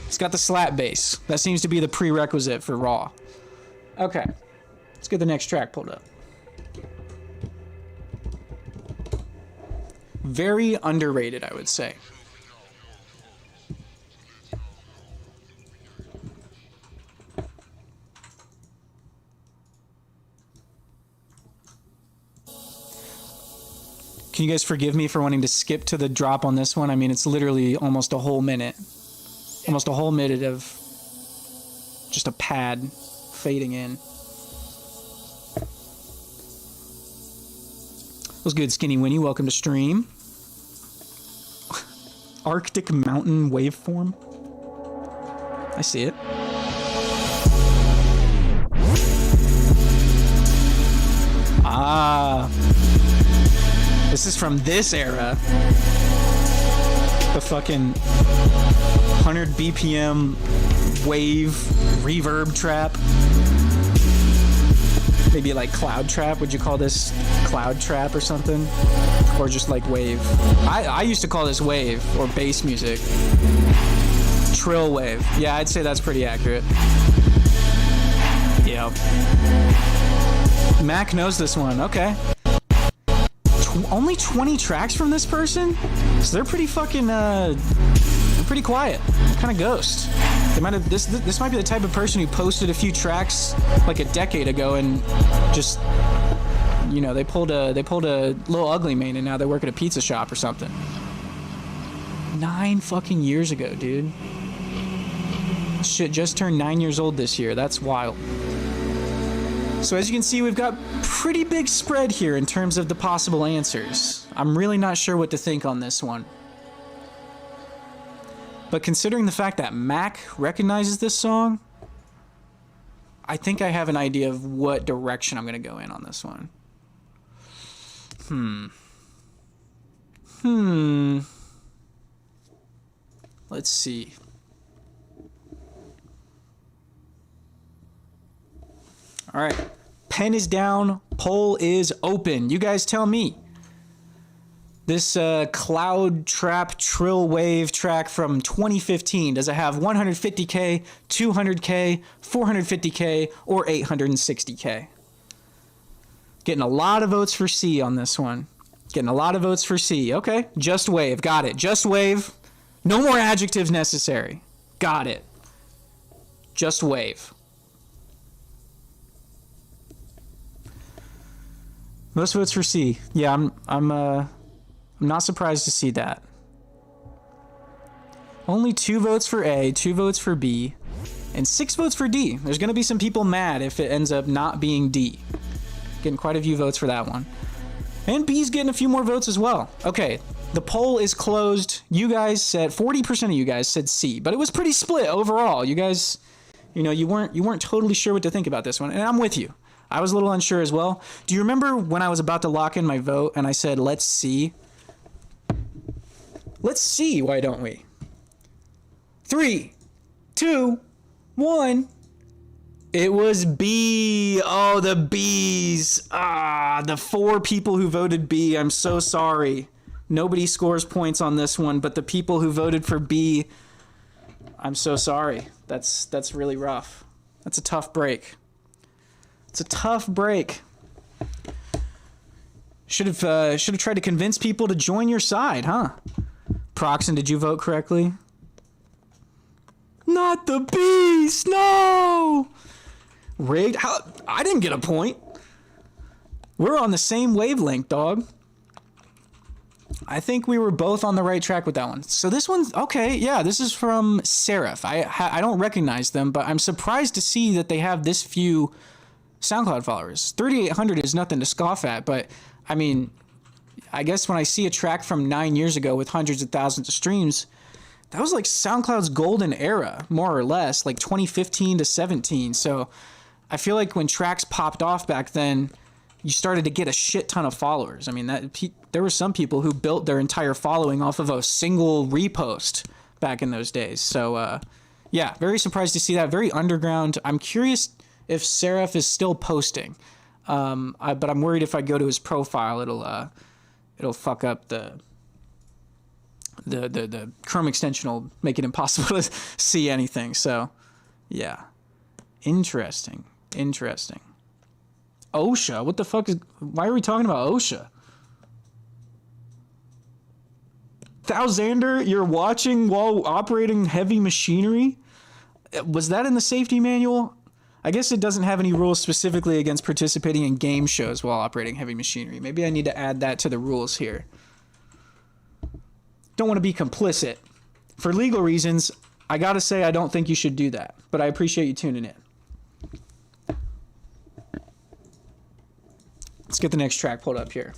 It's got the slap bass. That seems to be the prerequisite for raw. Okay, let's get the next track pulled up. Very underrated, I would say. Can you guys forgive me for wanting to skip to the drop on this one? I mean, it's literally almost a whole minute. Almost a whole minute of just a pad fading in. What's good, Skinny Winnie? Welcome to stream. Arctic mountain waveform. I see it. Ah. This is from this era. The fucking 100 BPM wave reverb trap. Maybe like cloud trap. Would you call this cloud trap or something? Or just like wave? I used to call this wave or bass music. Trill wave. Yeah, I'd say that's pretty accurate. Yep. Mac knows this one. Okay. Only 20 tracks from this person? So they're pretty fucking, they're pretty quiet. Kind of ghost. They might have, this might be the type of person who posted a few tracks like a decade ago and just, you know, they pulled a Little Ugly Mane and now they work at a pizza shop or something. 9 fucking years ago, dude. Shit just turned 9 years old this year. That's wild. So as you can see, we've got pretty big spread here in terms of the possible answers. I'm really not sure what to think on this one. But considering the fact that Mac recognizes this song, I think I have an idea of what direction I'm going to go in on this one. Let's see. All right, pen is down, poll is open. You guys tell me. This cloud trap trill wave track from 2015, does it have 150K, 200K, 450K, or 860K? Getting a lot of votes for C on this one. Getting a lot of votes for C. Okay, just wave, got it. Just wave. No more adjectives necessary. Got it. Just wave. Most votes for C. Yeah, I'm not surprised to see that. Only 2 votes for A, 2 votes for B, And 6 votes for D. There's going to be some people mad if it ends up not being D. Getting quite a few votes for that one. And B's getting a few more votes as well. Okay, the poll is closed. You guys said, 40% of you guys said C, but it was pretty split overall. You guys, you know, you weren't totally sure what to think about this one, and I'm with you. I was a little unsure as well. Do you remember when I was about to lock in my vote and I said, let's see? Let's see, why don't we? 3, 2, 1. It was B. Oh, the B's. The 4 people who voted B. I'm so sorry. Nobody scores points on this one, but the people who voted for B, I'm so sorry. That's really rough. That's a tough break. It's a tough break. Should have tried to convince people to join your side, huh? Proxen, did you vote correctly? Not the B's. No. Rigged? How? I didn't get a point. We're on the same wavelength, dog. I think we were both on the right track with that one. So this one's okay. Yeah, this is from Seraph. I don't recognize them, but I'm surprised to see that they have this few SoundCloud followers. 3,800 is nothing to scoff at, but I mean, I guess when I see a track from 9 years ago with hundreds of thousands of streams, that was like SoundCloud's golden era, more or less, like 2015 to 17. So I feel like when tracks popped off back then, you started to get a shit ton of followers. I mean, there were some people who built their entire following off of a single repost back in those days. So yeah, very surprised to see that. Very underground. I'm curious if Seraph is still posting, but I'm worried if I go to his profile, it'll fuck up the Chrome extension will make it impossible to see anything. So yeah, interesting. OSHA, what the fuck why are we talking about OSHA? Thousander, you're watching while operating heavy machinery? Was that in the safety manual? I guess it doesn't have any rules specifically against participating in game shows while operating heavy machinery. Maybe I need to add that to the rules here. Don't want to be complicit. For legal reasons, I gotta say I don't think you should do that, but I appreciate you tuning in. Let's get the next track pulled up here.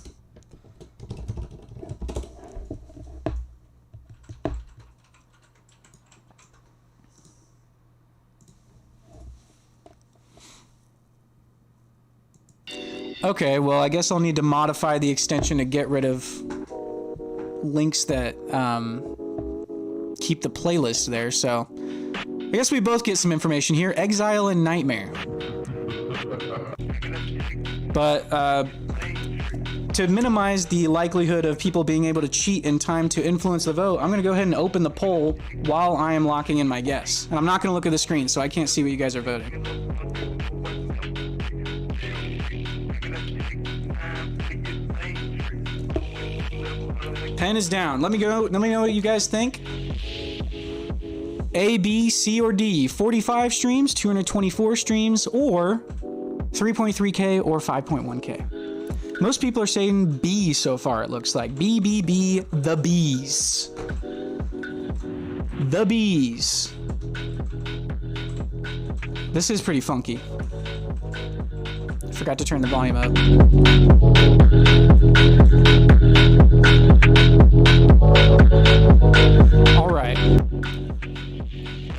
Okay, well, I guess I'll need to modify the extension to get rid of links that keep the playlist there. So I guess we both get some information here. Exile and Nightmare. But to minimize the likelihood of people being able to cheat in time to influence the vote, I'm going to go ahead and open the poll while I am locking in my guess. And I'm not going to look at the screen, so I can't see what you guys are voting. Pen is down. Let me know what you guys think. A, B, C, or D. 45 streams, 224 streams, or 3.3K or 5.1K. Most people are saying B so far, it looks like. B, B, B, the B's. The B's. This is pretty funky. Forgot to turn the volume up. All right.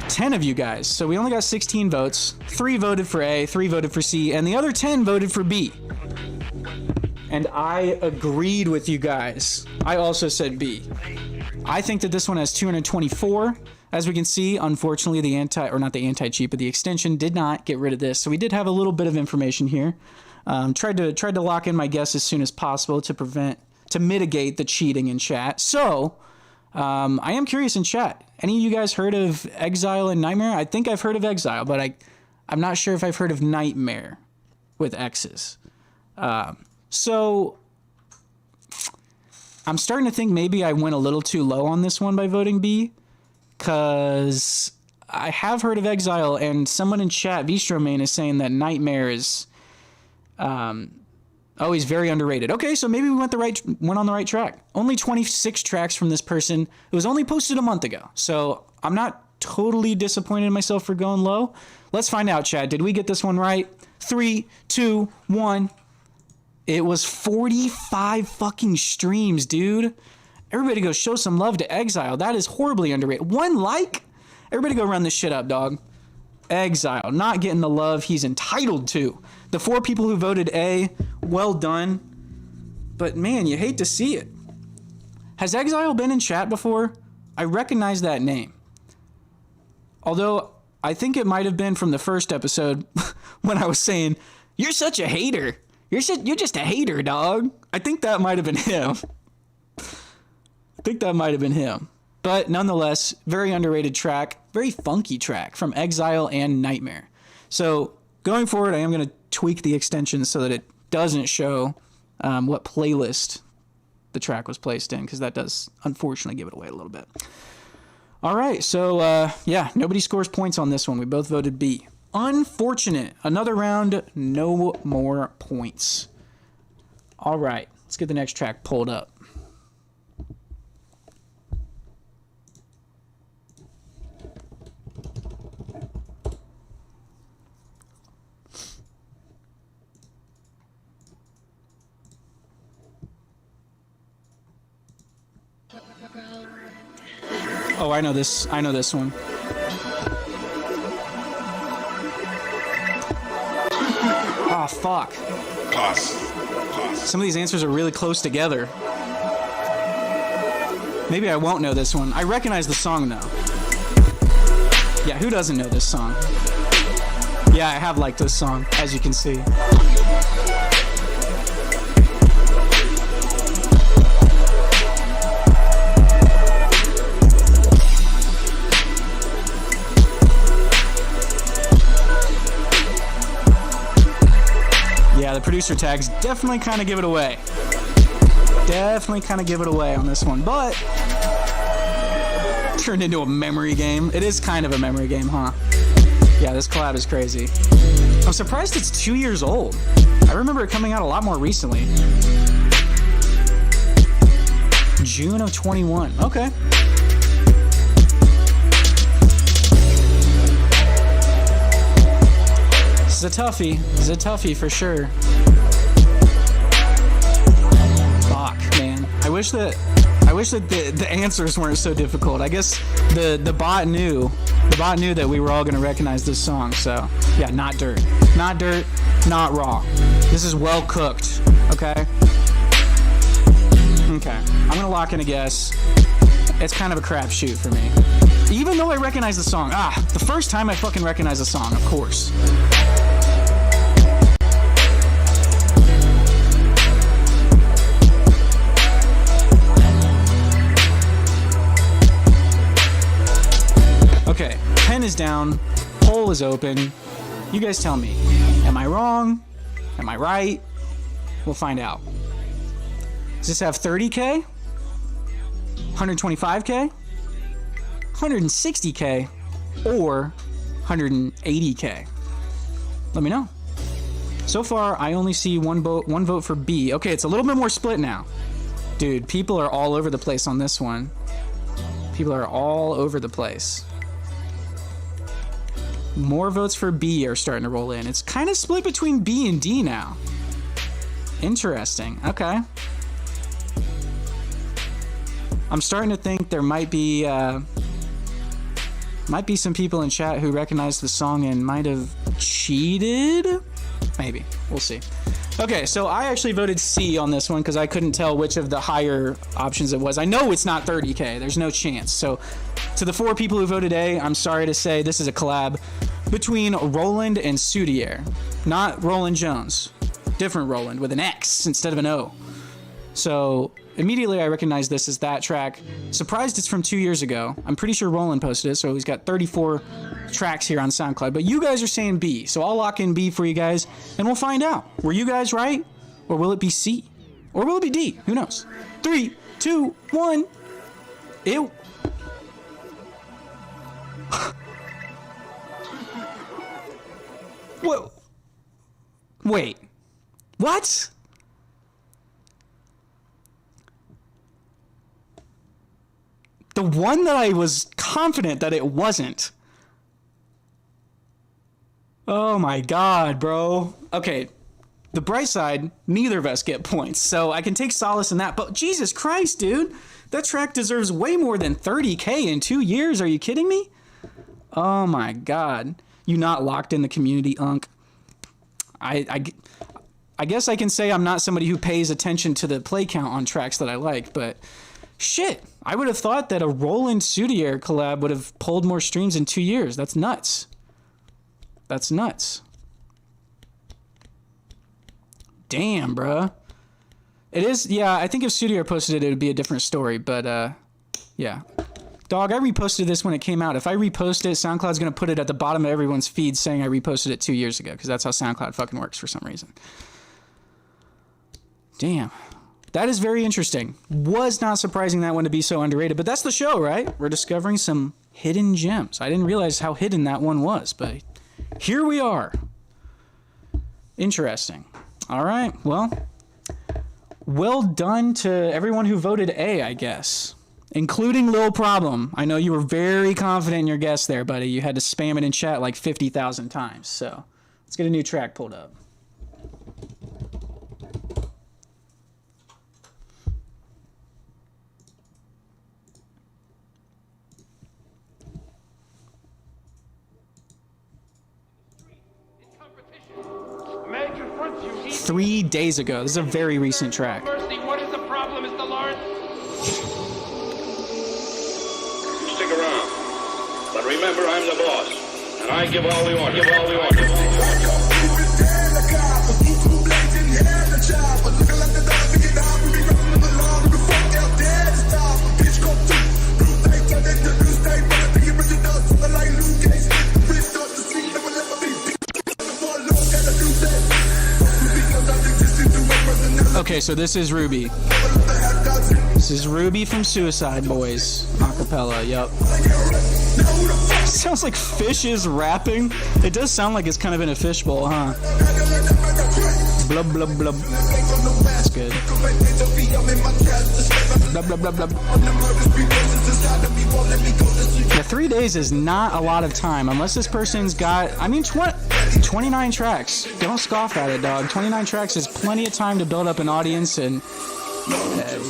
10 of you guys. So we only got 16 votes. 3 voted for A, 3 voted for C, and the other 10 voted for B. And I agreed with you guys. I also said B. I think that this one has 224. As we can see, unfortunately, the anti-cheat, but the extension did not get rid of this. So we did have a little bit of information here. Tried to lock in my guess as soon as possible to mitigate the cheating in chat. So I am curious in chat. Any of you guys heard of Exile and Nightmare? I think I've heard of Exile, but I'm not sure if I've heard of Nightmare with X's. So I'm starting to think maybe I went a little too low on this one by voting B, because I have heard of Exile, and someone in chat, Vistromain, is saying that Nightmare is he's very underrated. Okay, so maybe we went on the right track. Only 26 tracks from this person. It was only posted a month ago, so I'm not totally disappointed in myself for going low? Let's find out, Chad. Did we get this one right? 3, 2, 1. It was 45 fucking streams, dude. Everybody go show some love to Exile. That is horribly underrated. 1 like? Everybody go run this shit up, dog. Exile, not getting the love he's entitled to. The 4 people who voted A, well done. But man, you hate to see it. Has Exile been in chat before? I recognize that name. Although, I think it might have been from the first episode when I was saying, you're such a hater. You're just a hater, dog. I think that might have been him. But nonetheless, very underrated track, very funky track from Exile and Nightmare. So going forward, I am going to tweak the extension so that it doesn't show what playlist the track was placed in, because that does unfortunately give it away a little bit. All right, so yeah, nobody scores points on this one. We both voted B. Unfortunate. Another round, no more points. All right, let's get the next track pulled up. Oh, I know this one. Ah, fuck. Some of these answers are really close together. Maybe I won't know this one. I recognize the song, though. Yeah, who doesn't know this song? Yeah, I have liked this song, as you can see. Yeah, the producer tags definitely kind of give it away. On this one, but turned into a memory game. It is kind of a memory game, huh? Yeah, this collab is crazy. I'm surprised it's 2 years old. I remember it coming out a lot more recently. June of 21. Okay. This is a toughie for sure. Fuck, man. I wish that the answers weren't so difficult. I guess the bot knew that we were all gonna recognize this song. So yeah, not dirt, not raw. This is well cooked. Okay. I'm gonna lock in a guess. It's kind of a crapshoot for me. Even though I recognize the song. The first time I fucking recognize the song, of course. Okay, pen is down, poll is open. You guys tell me. Am I wrong? Am I right? We'll find out. Does this have 30K? 125K? 160K? Or 180K? Let me know. So far, I only see one vote for B. Okay, it's a little bit more split now. Dude, people are all over the place on this one. People are all over the place. More votes for B are starting to roll in. It's kind of split between B and D now. Interesting. Okay. I'm starting to think there might be some people in chat who recognize the song and might have cheated. Maybe. We'll see. Okay, so I actually voted C on this one because I couldn't tell which of the higher options it was. I know it's not 30K. There's no chance. So to the 4 people who voted A, I'm sorry to say this is a collab between Roland and Sudier. Not Roland Jones. Different Roland with an X instead of an O. So immediately I recognized this as that track. Surprised it's from 2 years ago. I'm pretty sure Roland posted it, so he's got 34 tracks here on SoundCloud. But you guys are saying B, so I'll lock in B for you guys, and we'll find out. Were you guys right? Or will it be C? Or will it be D? Who knows? 3, 2, 1. Ew. Whoa. Wait. What? The one that I was confident that it wasn't. Oh my god, bro. Okay, the bright side, neither of us get points, so I can take solace in that. But Jesus Christ, dude. That track deserves way more than 30K in 2 years. Are you kidding me? Oh my god. You not locked in the community, Unk. I guess I can say I'm not somebody who pays attention to the play count on tracks that I like, but shit. I would have thought that a Roland Sudier collab would have pulled more streams in 2 years. That's nuts. That's nuts. Damn, bruh. It is, yeah, I think if Studio posted it, it would be a different story, but, yeah. Dog, I reposted this when it came out. If I repost it, SoundCloud's going to put it at the bottom of everyone's feed saying I reposted it 2 years ago, because that's how SoundCloud fucking works for some reason. Damn. That is very interesting. Was not surprising that one to be so underrated, but that's the show, right? We're discovering some hidden gems. I didn't realize how hidden that one was, but here we are. Interesting. All right, well done to everyone who voted A, I guess, including Lil Problem. I know you were very confident in your guess there, buddy. You had to spam it in chat like 50,000 times. So let's get a new track pulled up. Major fronts, you need 3 days ago. This is a very recent track. mercy. What is the problem, Mr. Lawrence? Stick around. But remember, I'm the boss. And I give all we want. Give all we want. Okay, so this is Ruby. This is Ruby from Suicide Boys. Acapella, yep. Sounds like Fish is rapping. It does sound like it's kind of in a fishbowl, huh? Blub, blub, blub. That's good. Blub, blub, blub, blub. Yeah, 3 days is not a lot of time, unless this person's got, I mean, 29 tracks. Don't scoff at it, dog. 29 tracks is plenty of time to build up an audience, and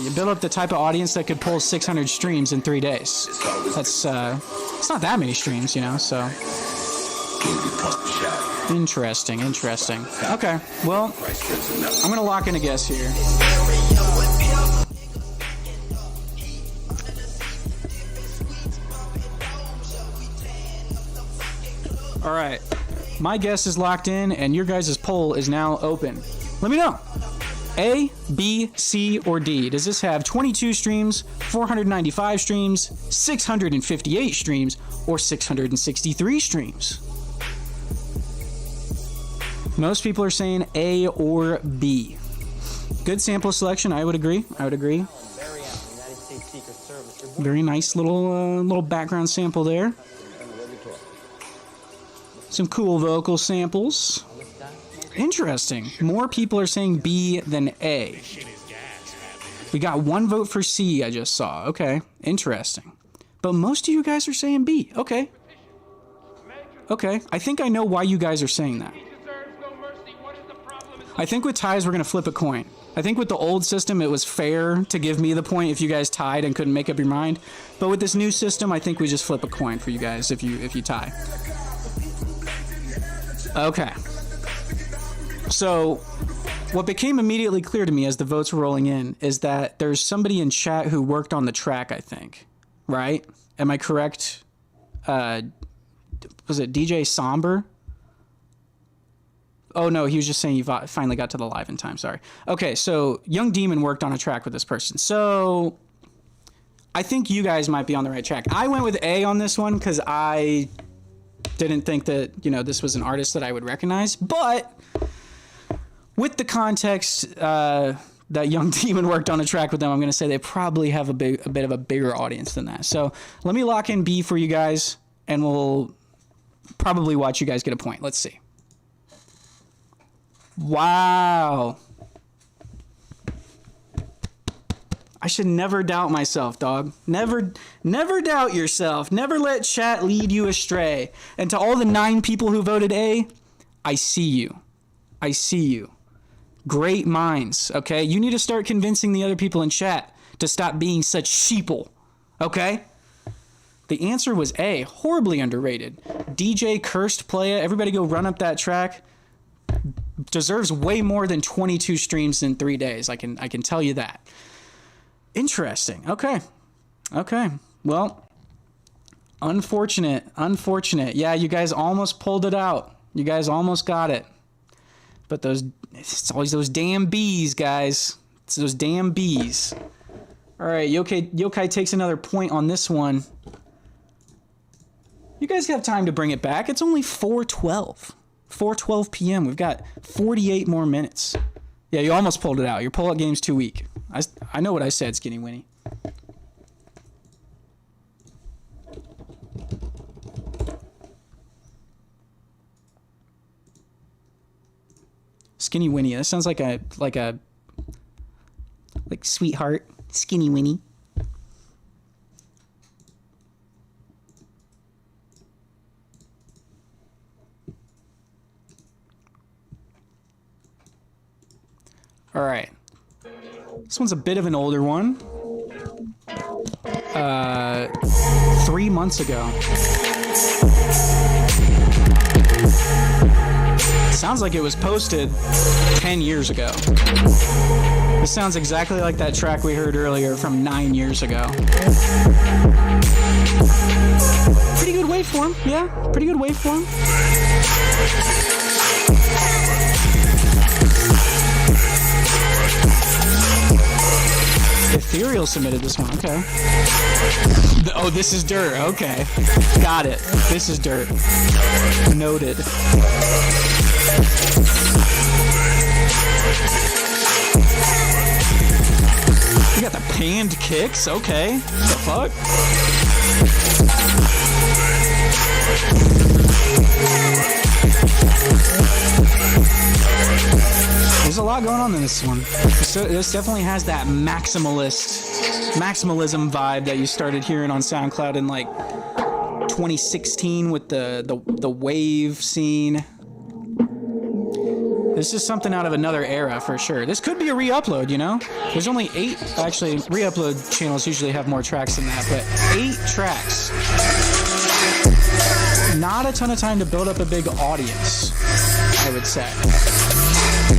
you build up the type of audience that could pull 600 streams in 3 days. That's, it's not that many streams, you know, so. Interesting, interesting. Okay, well, I'm gonna lock in a guess here. All right, my guess is locked in, and your guys' poll is now open. Let me know. A, B, C, or D? Does this have 22 streams, 495 streams, 658 streams, or 663 streams? Most people are saying A or B. Good sample selection, I would agree. I would agree. Very nice little background sample there. Some cool vocal samples. Interesting. More people are saying B than A. We got 1 vote for C, I just saw. Okay, interesting. But most of you guys are saying B. Okay. Okay, I think I know why you guys are saying that. I think with ties, we're going to flip a coin. I think with the old system, it was fair to give me the point if you guys tied and couldn't make up your mind. But with this new system, I think we just flip a coin for you guys if you tie. Okay. So what became immediately clear to me as the votes were rolling in is that there's somebody in chat who worked on the track, I think. Right? Am I correct? Was it DJ Somber? Oh, no, he was just saying you finally got to the live in time. Sorry. Okay, so Young Demon worked on a track with this person. So I think you guys might be on the right track. I went with A on this one because I didn't think that, you know, this was an artist that I would recognize. But with the context that Young Demon worked on a track with them, I'm going to say they probably have a bit of a bigger audience than that. So let me lock in B for you guys, and we'll probably watch you guys get a point. Let's see. Wow. I should never doubt myself, dog. Never doubt yourself. Never let chat lead you astray. And to all the 9 people who voted A, I see you. I see you. Great minds, okay? You need to start convincing the other people in chat to stop being such sheeple, okay? The answer was A, horribly underrated. DJ Cursed Playa, everybody go run up that track. Deserves way more than 22 streams in 3 days. I can tell you that. Interesting. Okay. Well, unfortunate. Yeah, you guys almost pulled it out. You guys almost got it. But it's always those damn bees, guys. It's those damn bees. All right, Yokai takes another point on this one. You guys have time to bring it back. It's only 4:12. 4:12 p.m. We've got 48 more minutes. Yeah, you almost pulled it out. Your pull-out game's too weak. I know what I said, Skinny Winnie. Skinny Winnie. That sounds like sweetheart. Skinny Winnie. All right. This one's a bit of an older one. 3 months ago. Sounds like it was posted 10 years ago. This sounds exactly like that track we heard earlier from 9 years ago. Pretty good waveform, yeah. Pretty good waveform. Ethereal submitted this one, okay. Oh, this is dirt, okay. Got it. This is dirt. Noted. You got the panned kicks, okay. The fuck? There's a lot going on in this one. So this definitely has that maximalism vibe that you started hearing on SoundCloud in like 2016 with the wave scene. This is something out of another era for sure. This could be a re-upload, you know? There's only 8, actually re-upload channels usually have more tracks than that, but 8 tracks. Not a ton of time to build up a big audience, I would say.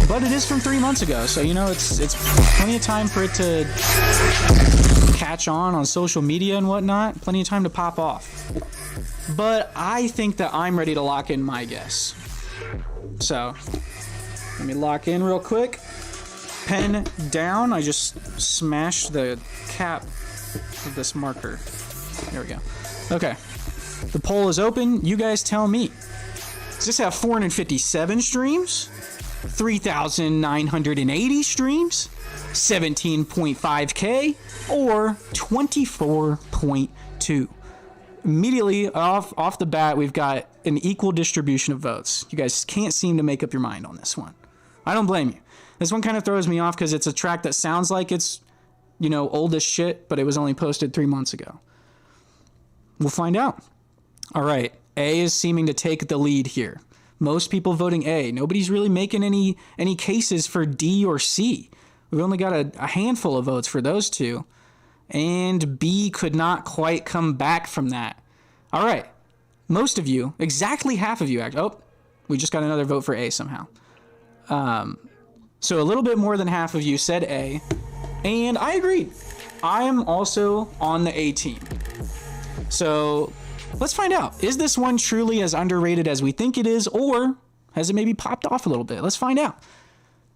But it is from 3 months ago, so you know it's plenty of time for it to catch on social media and whatnot. Plenty of time to pop off. But I think that I'm ready to lock in my guess. So let me lock in real quick. Pen down. I just smashed the cap of this marker. There we go. Okay. The poll is open. You guys tell me. Does this have 457 streams? 3,980 streams? 17.5K? Or 24.2? Immediately off the bat, we've got an equal distribution of votes. You guys can't seem to make up your mind on this one. I don't blame you. This one kind of throws me off because it's a track that sounds like it's, you know, old as shit, but it was only posted 3 months ago. We'll find out. All right. A is seeming to take the lead here. Most people voting A. Nobody's really making any cases for D or C. We've only got a handful of votes for those two. And B could not quite come back from that. All right. Most of you, exactly half of you, we just got another vote for A somehow. So a little bit more than half of you said A. And I agreed. I am also on the A team. So let's find out. Is this one truly as underrated as we think it is, or has it maybe popped off a little bit? Let's find out.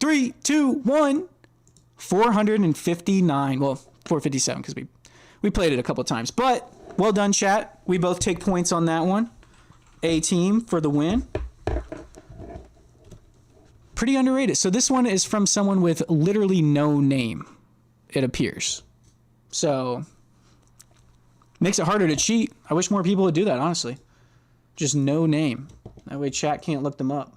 3, 2, 1. 459. Well, 457 because we played it a couple of times. But well done, chat. We both take points on that one. A team for the win. Pretty underrated. So this one is from someone with literally no name, it appears. So makes it harder to cheat. I wish more people would do that, honestly. Just no name. That way chat can't look them up.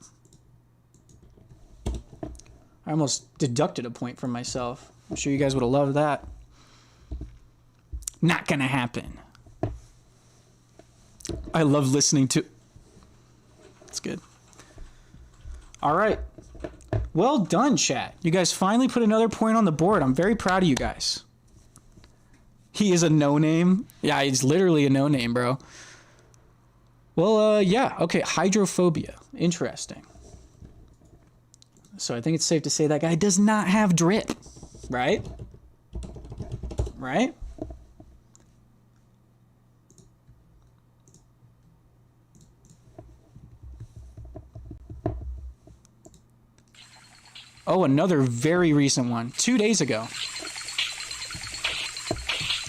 I almost deducted a point from myself. I'm sure you guys would have loved that. Not gonna happen. I love listening to... That's good. All right. Well done, chat. You guys finally put another point on the board. I'm very proud of you guys. He is a no-name. Yeah, he's literally a no-name, bro. Well, yeah. Okay, hydrophobia. Interesting. So I think it's safe to say that guy does not have drip, right? Right? Oh, another very recent one. 2 days ago.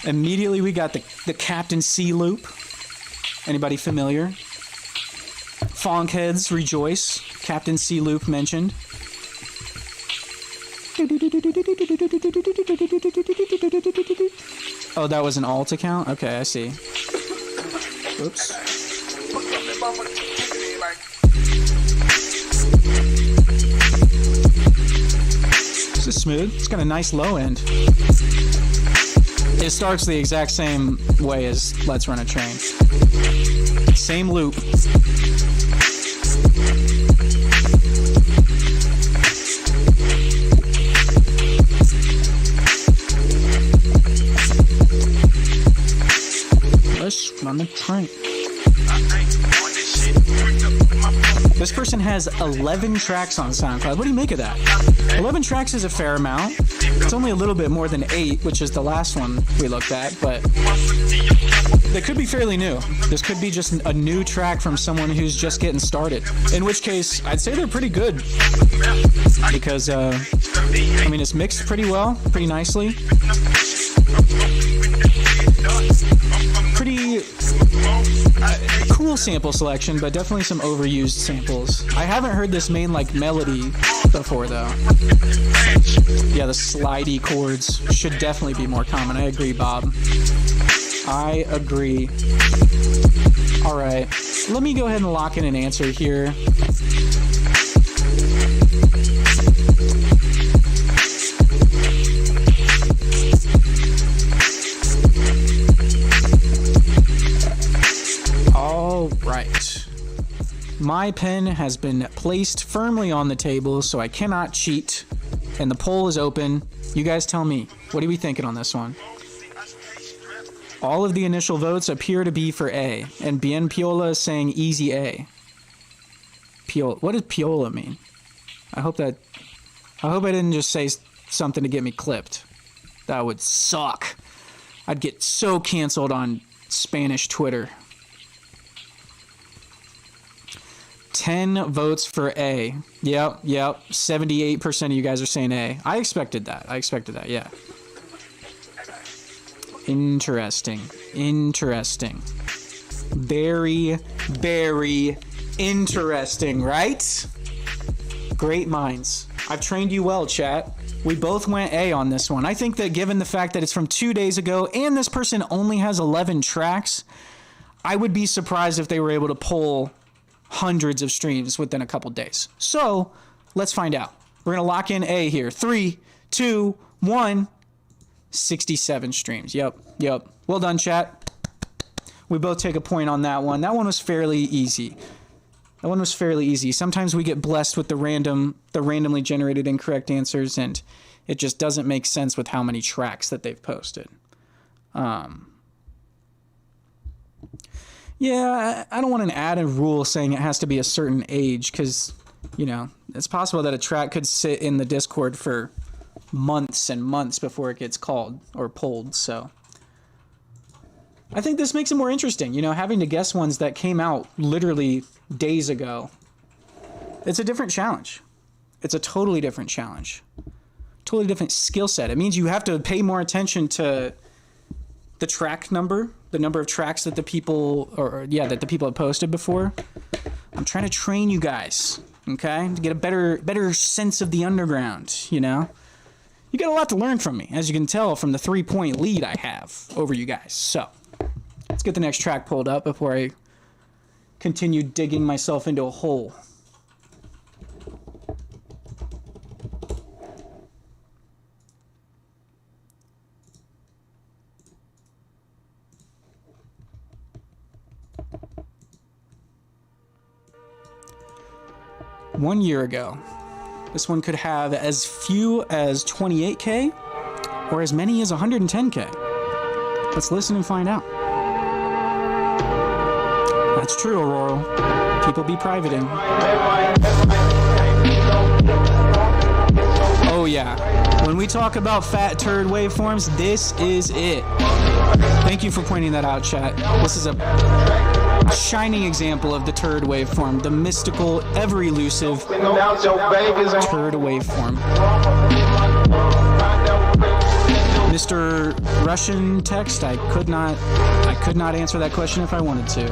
Immediately we got the Captain C loop. Anybody familiar? Fonk heads rejoice. Captain C loop mentioned. Oh, that was an alt account? Okay, I see. Oops. This is smooth. It's got a nice low end. It starts the exact same way as Let's Run a Train. Same loop. Let's run a train. This person has 11 tracks on SoundCloud. What do you make of that? 11 tracks is a fair amount. It's only a little bit more than 8, which is the last one we looked at, but they could be fairly new. This could be just a new track from someone who's just getting started. In which case, I'd say they're pretty good. Because, I mean, it's mixed pretty well, pretty nicely. Pretty cool sample selection, but definitely some overused samples. I haven't heard this main like melody before though. Yeah, the slidey chords should definitely be more common. I agree, Bob. I agree. All right, let me go ahead and lock in an answer here. All right. My pen has been placed firmly on the table, so I cannot cheat. And the poll is open. You guys tell me. What are we thinking on this one? All of the initial votes appear to be for A. And Bien Piola is saying easy A. Piola. What does Piola mean? I hope I didn't just say something to get me clipped. That would suck. I'd get so canceled on Spanish Twitter. 10 votes for A. Yep. 78% of you guys are saying A. I expected that, yeah. Interesting. Very, very interesting, right? Great minds. I've trained you well, chat. We both went A on this one. I think that given the fact that it's from 2 days ago and this person only has 11 tracks, I would be surprised if they were able to pull hundreds of streams within a couple days. So let's find out. We're going to lock in A here. 3, 2, 1. 67 streams. Yep. Well done, chat. We both take a point on that one. That one was fairly easy. Sometimes we get blessed with the randomly generated incorrect answers, and it just doesn't make sense with how many tracks that they've posted. Yeah, I don't want to add a rule saying it has to be a certain age because, you know, it's possible that a track could sit in the Discord for months and months before it gets called or pulled. So I think this makes it more interesting, you know, having to guess ones that came out literally days ago. It's a different challenge. It's a totally different challenge. Totally different skill set. It means you have to pay more attention to the track number, the number of tracks that the people have posted before. I'm trying to train you guys, okay? To get a better sense of the underground, you know? You got a lot to learn from me, as you can tell from the 3-point lead I have over you guys. So, let's get the next track pulled up before I continue digging myself into a hole. 1 year ago. This one could have as few as 28K or as many as 110K. Let's listen and find out. That's true, Aurora. People be privating. Oh yeah. When we talk about fat turd waveforms, this is it. Thank you for pointing that out, chat. This is a shining example of the turd waveform, the mystical, ever elusive turd waveform. Mr. Russian text, I could not answer that question if I wanted to.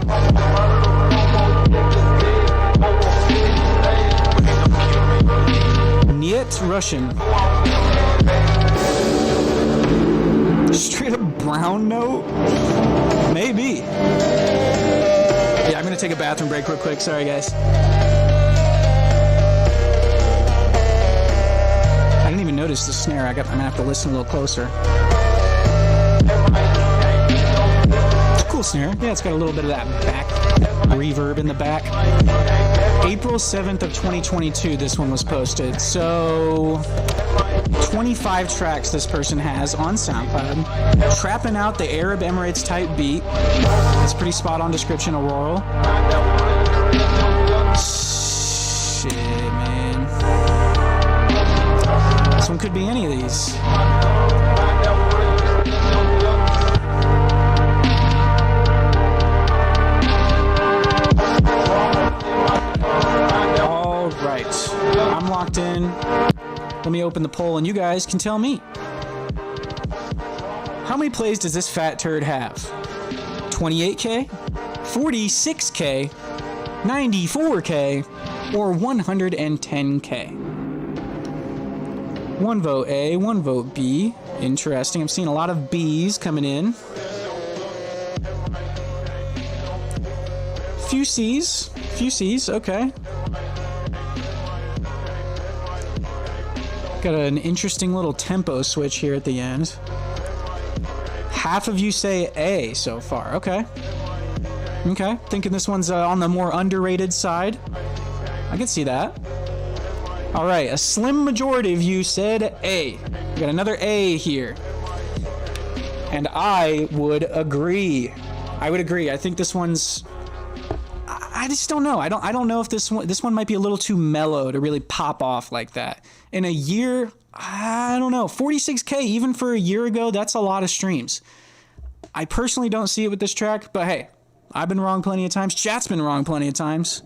Niet Russian. Straight up brown note? Maybe. Yeah, I'm gonna take a bathroom break real quick. Sorry, guys. I didn't even notice the snare. I'm gonna have to listen a little closer. It's a cool snare. Yeah, it's got a little bit of that back reverb in the back. April 7th of 2022, this one was posted. So 25 tracks this person has on SoundCloud. Trapping out the Arab Emirates type beat. It's pretty spot on description, Aurora. Shit, man. This one could be any of these. All right, I'm locked in. Let me open the poll and you guys can tell me. How many plays does this fat turd have? 28K, 46K, 94K, or 110K? One vote A, one vote B. Interesting. I'm seeing a lot of B's coming in. Few C's. Okay. Got an interesting little tempo switch here at the end. Half of you say A so far. Okay. Thinking this one's on the more underrated side. I can see that. All right. A slim majority of you said A. We got another A here. And I would agree. I think this one's... I just don't know. I don't know if this one might be a little too mellow to really pop off like that. In a year, I don't know. 46K even for a year ago, that's a lot of streams. I personally don't see it with this track, but hey, I've been wrong plenty of times. Chat's been wrong plenty of times.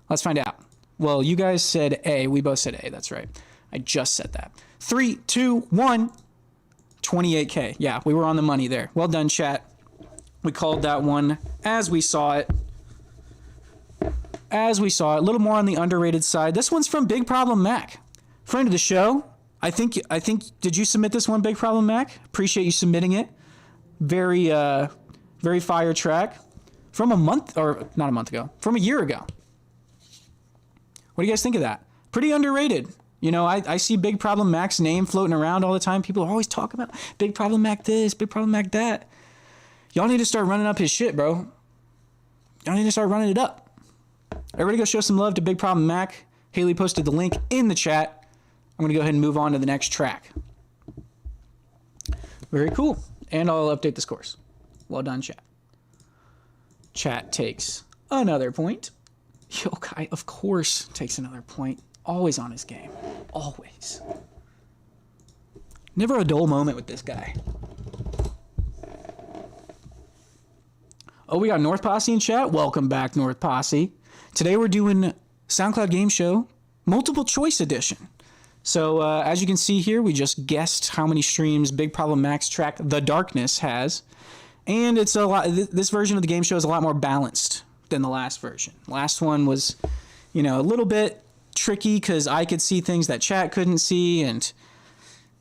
Let's find out. Well, you guys said A. We both said A. That's right. I just said that. 3, 2, 1. 28K. Yeah, we were on the money there. Well done, chat. We called that one as we saw it. A little more on the underrated side. This one's from Big Problem Mac, friend of the show. I think. Did you submit this one, Big Problem Mac? Appreciate you submitting it. Very fire track from from a year ago. What do you guys think of that? Pretty underrated. You know, I see Big Problem Mac's name floating around all the time. People are always talking about Big Problem Mac this, Big Problem Mac that. Y'all need to start running up his shit, bro. Y'all need to start running it up. Everybody go show some love to Big Problem Mac. Haley posted the link in the chat. I'm going to go ahead and move on to the next track. Very cool. And I'll update the scores. Well done, chat. Chat takes another point. Yokai, of course, takes another point. Always on his game. Always. Never a dull moment with this guy. Oh, we got North Posse in chat. Welcome back, North Posse. Today we're doing SoundCloud Game Show Multiple Choice Edition. So as you can see here, we just guessed how many streams Big Problem Mac's track The Darkness has. And it's a lot. This version of the game show is a lot more balanced than the last version. Last one was, a little bit tricky because I could see things that chat couldn't see, and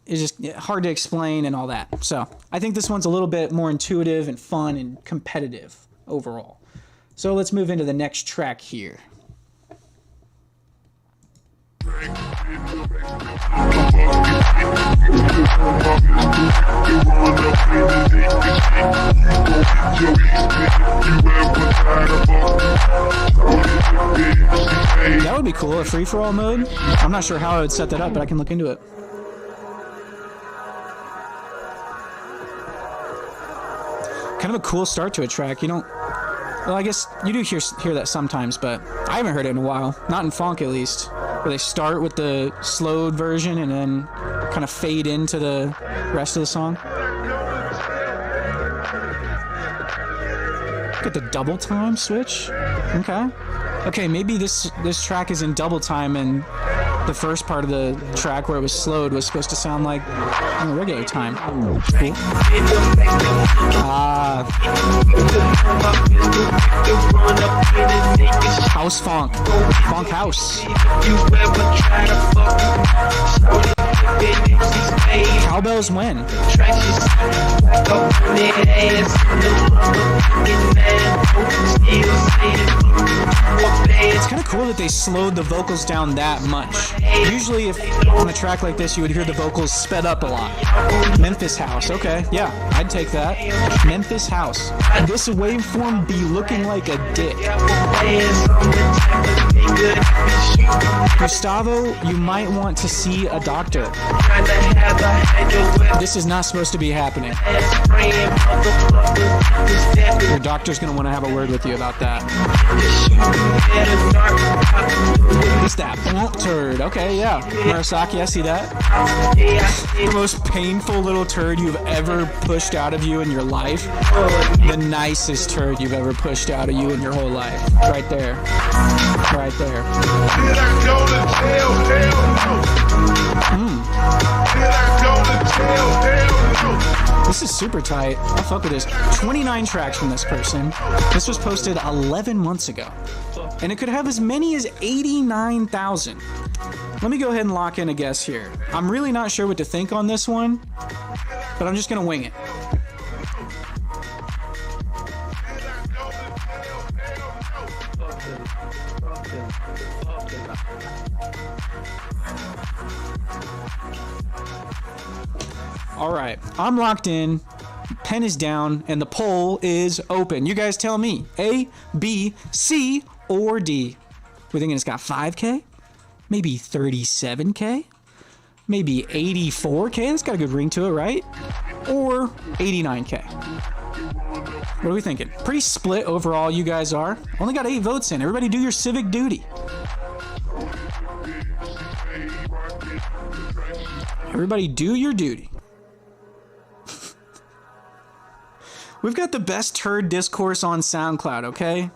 it's just hard to explain and all that. So I think this one's a little bit more intuitive and fun and competitive overall. So let's move into the next track here. That would be cool. bullet free-for-all mode? I'm not sure how I would set that up, but I can look into it. Kind of a cool start to a track. You don't... Well, I guess you do hear that sometimes, but I haven't heard it in a while. Not in funk, at least. Where they start with the slowed version and then kind of fade into the rest of the song. Get the double time switch. Okay. Okay, maybe this track is in double time and the first part of the track where it was slowed was supposed to sound like regular time. Cool. House funk. Funk house. Cowbells win. It's kind of cool that they slowed the vocals down that much. Usually if on a track like this you would hear the vocals sped up a lot. Memphis house, okay, yeah, I'd take that. Memphis house. This waveform be looking like a dick. Gustavo, you might want to see a doctor. This is not supposed to be happening. Your doctor's gonna want to have a word with you about that. What's that? Blunt turd. Okay, yeah. Murasaki, I see that. The most painful little turd you've ever pushed out of you in your life. The nicest turd you've ever pushed out of you in your whole life. Right there. Right there. This is super tight. I fuck with this. 29 tracks from this person. This was posted 11 months ago. And it could have as many as 89,000. Let me go ahead and lock in a guess here. I'm really not sure what to think on this one, but I'm just gonna wing it. All right, I'm locked in, pen is down, and the poll is open. You guys tell me, A, B, C, or D. We're thinking it's got 5K, maybe 37K, maybe 84K. That's got a good ring to it, right? Or 89K. What are we thinking? Pretty split overall, you guys are. Only got 8 votes in. Everybody do your civic duty. Everybody do your duty. We've got the best turd discourse on SoundCloud, okay?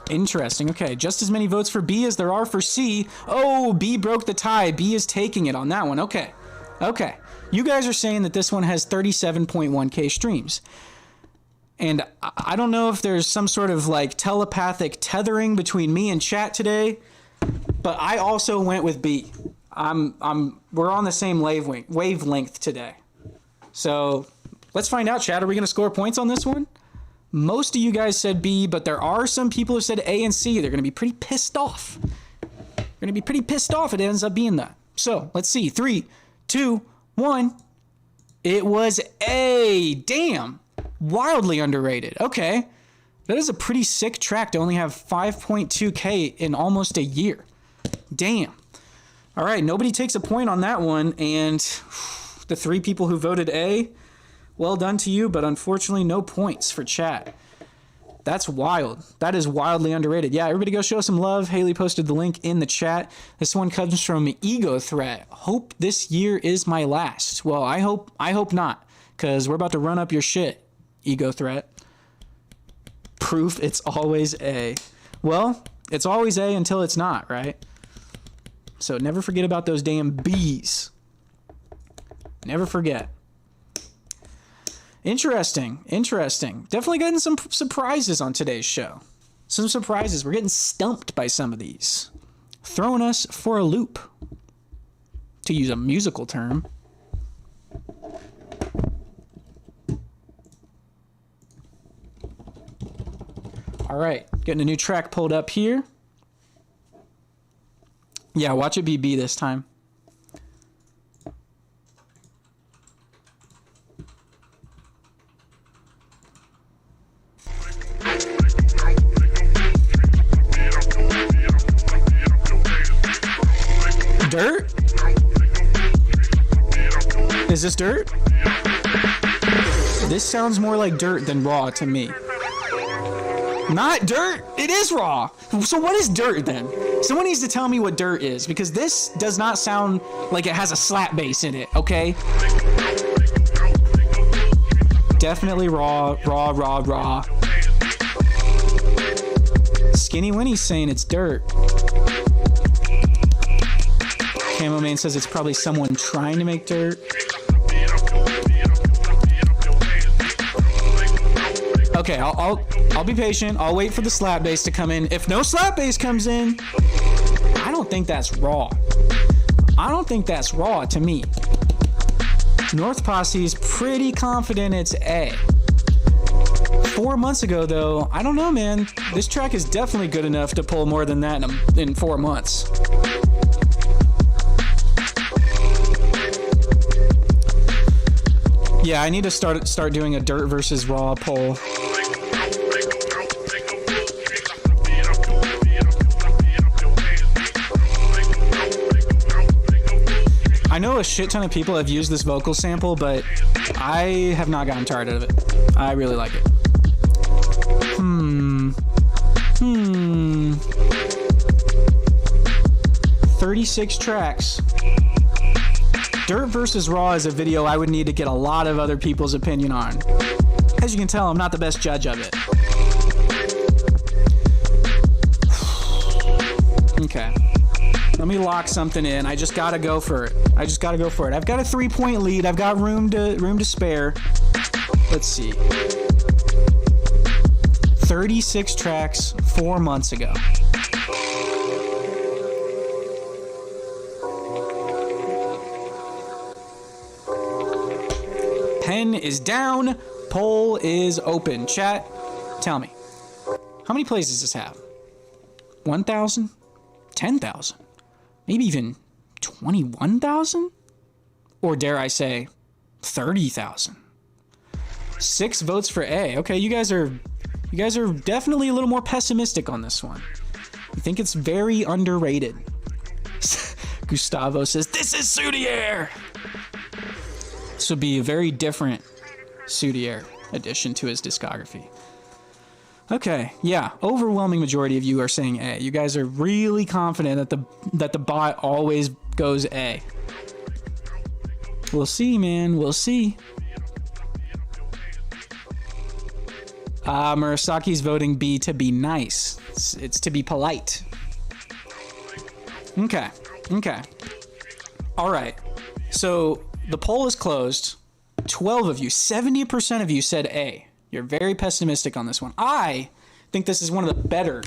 Interesting. Okay, just as many votes for B as there are for C. Oh, B broke the tie. B is taking it on that one. Okay. Okay. You guys are saying that this one has 37.1K streams. And I don't know if there's some sort of like telepathic tethering between me and chat today, but I also went with B. We're on the same wavelength today. So let's find out, chat. Are we going to score points on this one? Most of you guys said B, but there are some people who said A and C. They're going to be pretty pissed off. They're going to be pretty pissed off if it ends up being that. So let's see. 3, 2, 1. It was A. Damn. Wildly underrated. Okay. That is a pretty sick track to only have 5.2K in almost a year. Damn. All right. Nobody takes a point on that one. And the 3 people who voted A, well done to you, but unfortunately no points for chat. That's wild. That is wildly underrated. Yeah, everybody go show some love. Haley posted the link in the chat. This one comes from Ego Threat. Hope this year is my last. Well, I hope not, because we're about to run up your shit, Ego Threat. Proof it's always A. Well, it's always A until it's not, right? So never forget about those damn B's. Never forget. Interesting. Definitely getting some surprises on today's show. Some surprises. We're getting stumped by some of these. Throwing us for a loop, to use a musical term. All right, getting a new track pulled up here. Yeah, watch it be B this time. Is this dirt? This sounds more like dirt than raw to me. Not dirt. It is raw. So what is dirt then? Someone needs to tell me what dirt is, because this does not sound like it has a slap bass in it, okay? Definitely raw. Skinny Winnie's saying it's dirt. Camo Man says it's probably someone trying to make dirt. Okay, I'll be patient. I'll wait for the slap bass to come in. If no slap bass comes in, I don't think that's raw. I don't think that's raw to me. North Posse's pretty confident it's A. 4 months ago, though, I don't know, man. This track is definitely good enough to pull more than that in 4 months. Yeah, I need to start doing a dirt versus raw poll. I know a shit ton of people have used this vocal sample, but I have not gotten tired of it. I really like it. 36 tracks. Dirt versus Raw is a video I would need to get a lot of other people's opinion on. As you can tell, I'm not the best judge of it. Okay. Let me lock something in. I just gotta go for it. I've got a 3-point lead. I've got room to spare. Let's see. 36 tracks 4 months ago. Pen is down. Poll is open. Chat, tell me. How many plays does this have? 1,000? 10,000? Maybe even 21,000? Or dare I say 30,000? 6 votes for A. Okay, you guys are definitely a little more pessimistic on this one. You think it's very underrated. Gustavo says, "This is Soudier." This would be a very different Soudier addition to his discography. Okay, yeah, overwhelming majority of you are saying A. You guys are really confident that the bot always goes A. We'll see, man. We'll see. Murasaki's voting B to be nice. It's to be polite. Okay. All right. So the poll is closed. 12 of you, 70% of you said A. You're very pessimistic on this one. I think this is one of the better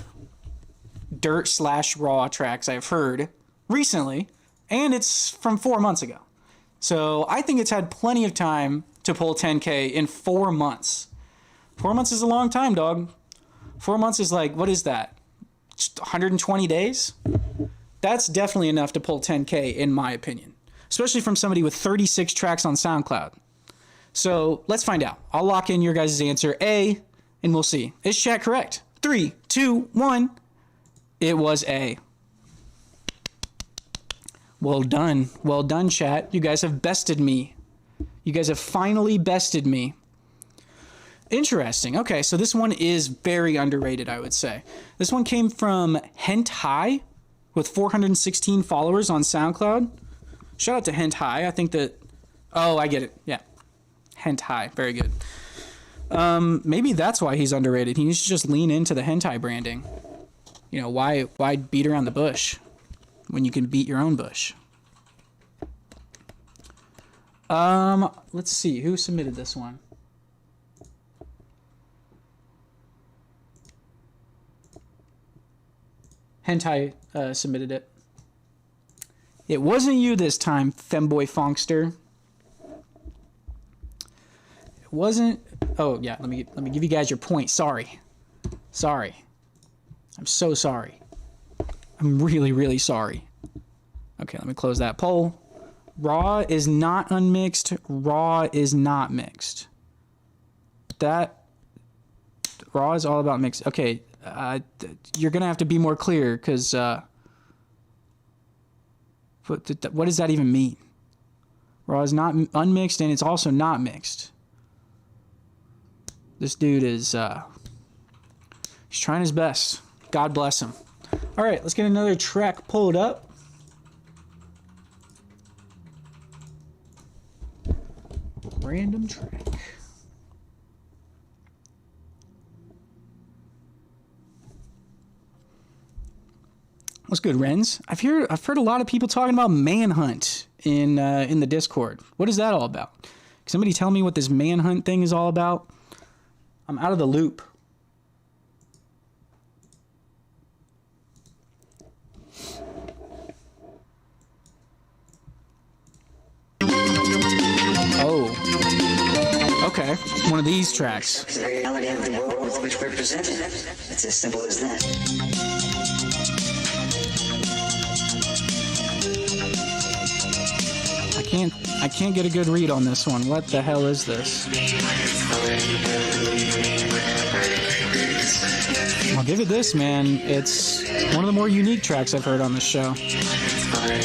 dirt/raw tracks I've heard recently, and it's from 4 months ago. So I think it's had plenty of time to pull 10K in 4 months. 4 months is a long time, dog. 4 months is like, what is that? 120 days? That's definitely enough to pull 10K in my opinion, especially from somebody with 36 tracks on SoundCloud. So let's find out. I'll lock in your guys' answer A, and we'll see. Is chat correct? 3, 2, 1. It was A. Well done. Well done, chat. You guys have bested me. You guys have finally bested me. Interesting. Okay, so this one is very underrated, I would say. This one came from Hent High with 416 followers on SoundCloud. Shout out to Hent High. I think that... Oh, I get it. Yeah. Hentai, very good. Maybe that's why he's underrated. He needs to just lean into the hentai branding. You know, why beat around the bush when you can beat your own bush? Let's see who submitted this one. Hentai submitted it. It wasn't you this time, femboy Fonkster. Wasn't. Oh yeah, let me give you guys your point. Sorry. I'm so sorry. I'm really sorry. Okay, let me close that poll. Raw is not unmixed. Raw is not mixed. That raw is all about mixed. Okay, you're gonna have to be more clear, because what does that even mean? Raw is not unmixed, and it's also not mixed. This dude is, he's trying his best. God bless him. All right, let's get another track pulled up. Random track. What's good, Renz? I've heard a lot of people talking about Manhunt in the Discord. What is that all about? Can somebody tell me what this Manhunt thing is all about? I'm out of the loop. Oh. Okay. One of these tracks. It's the reality of the world with which we're presented. It's as simple as that. I can't get a good read on this one. What the hell is this? I'll give it this, man. It's one of the more unique tracks I've heard on this show.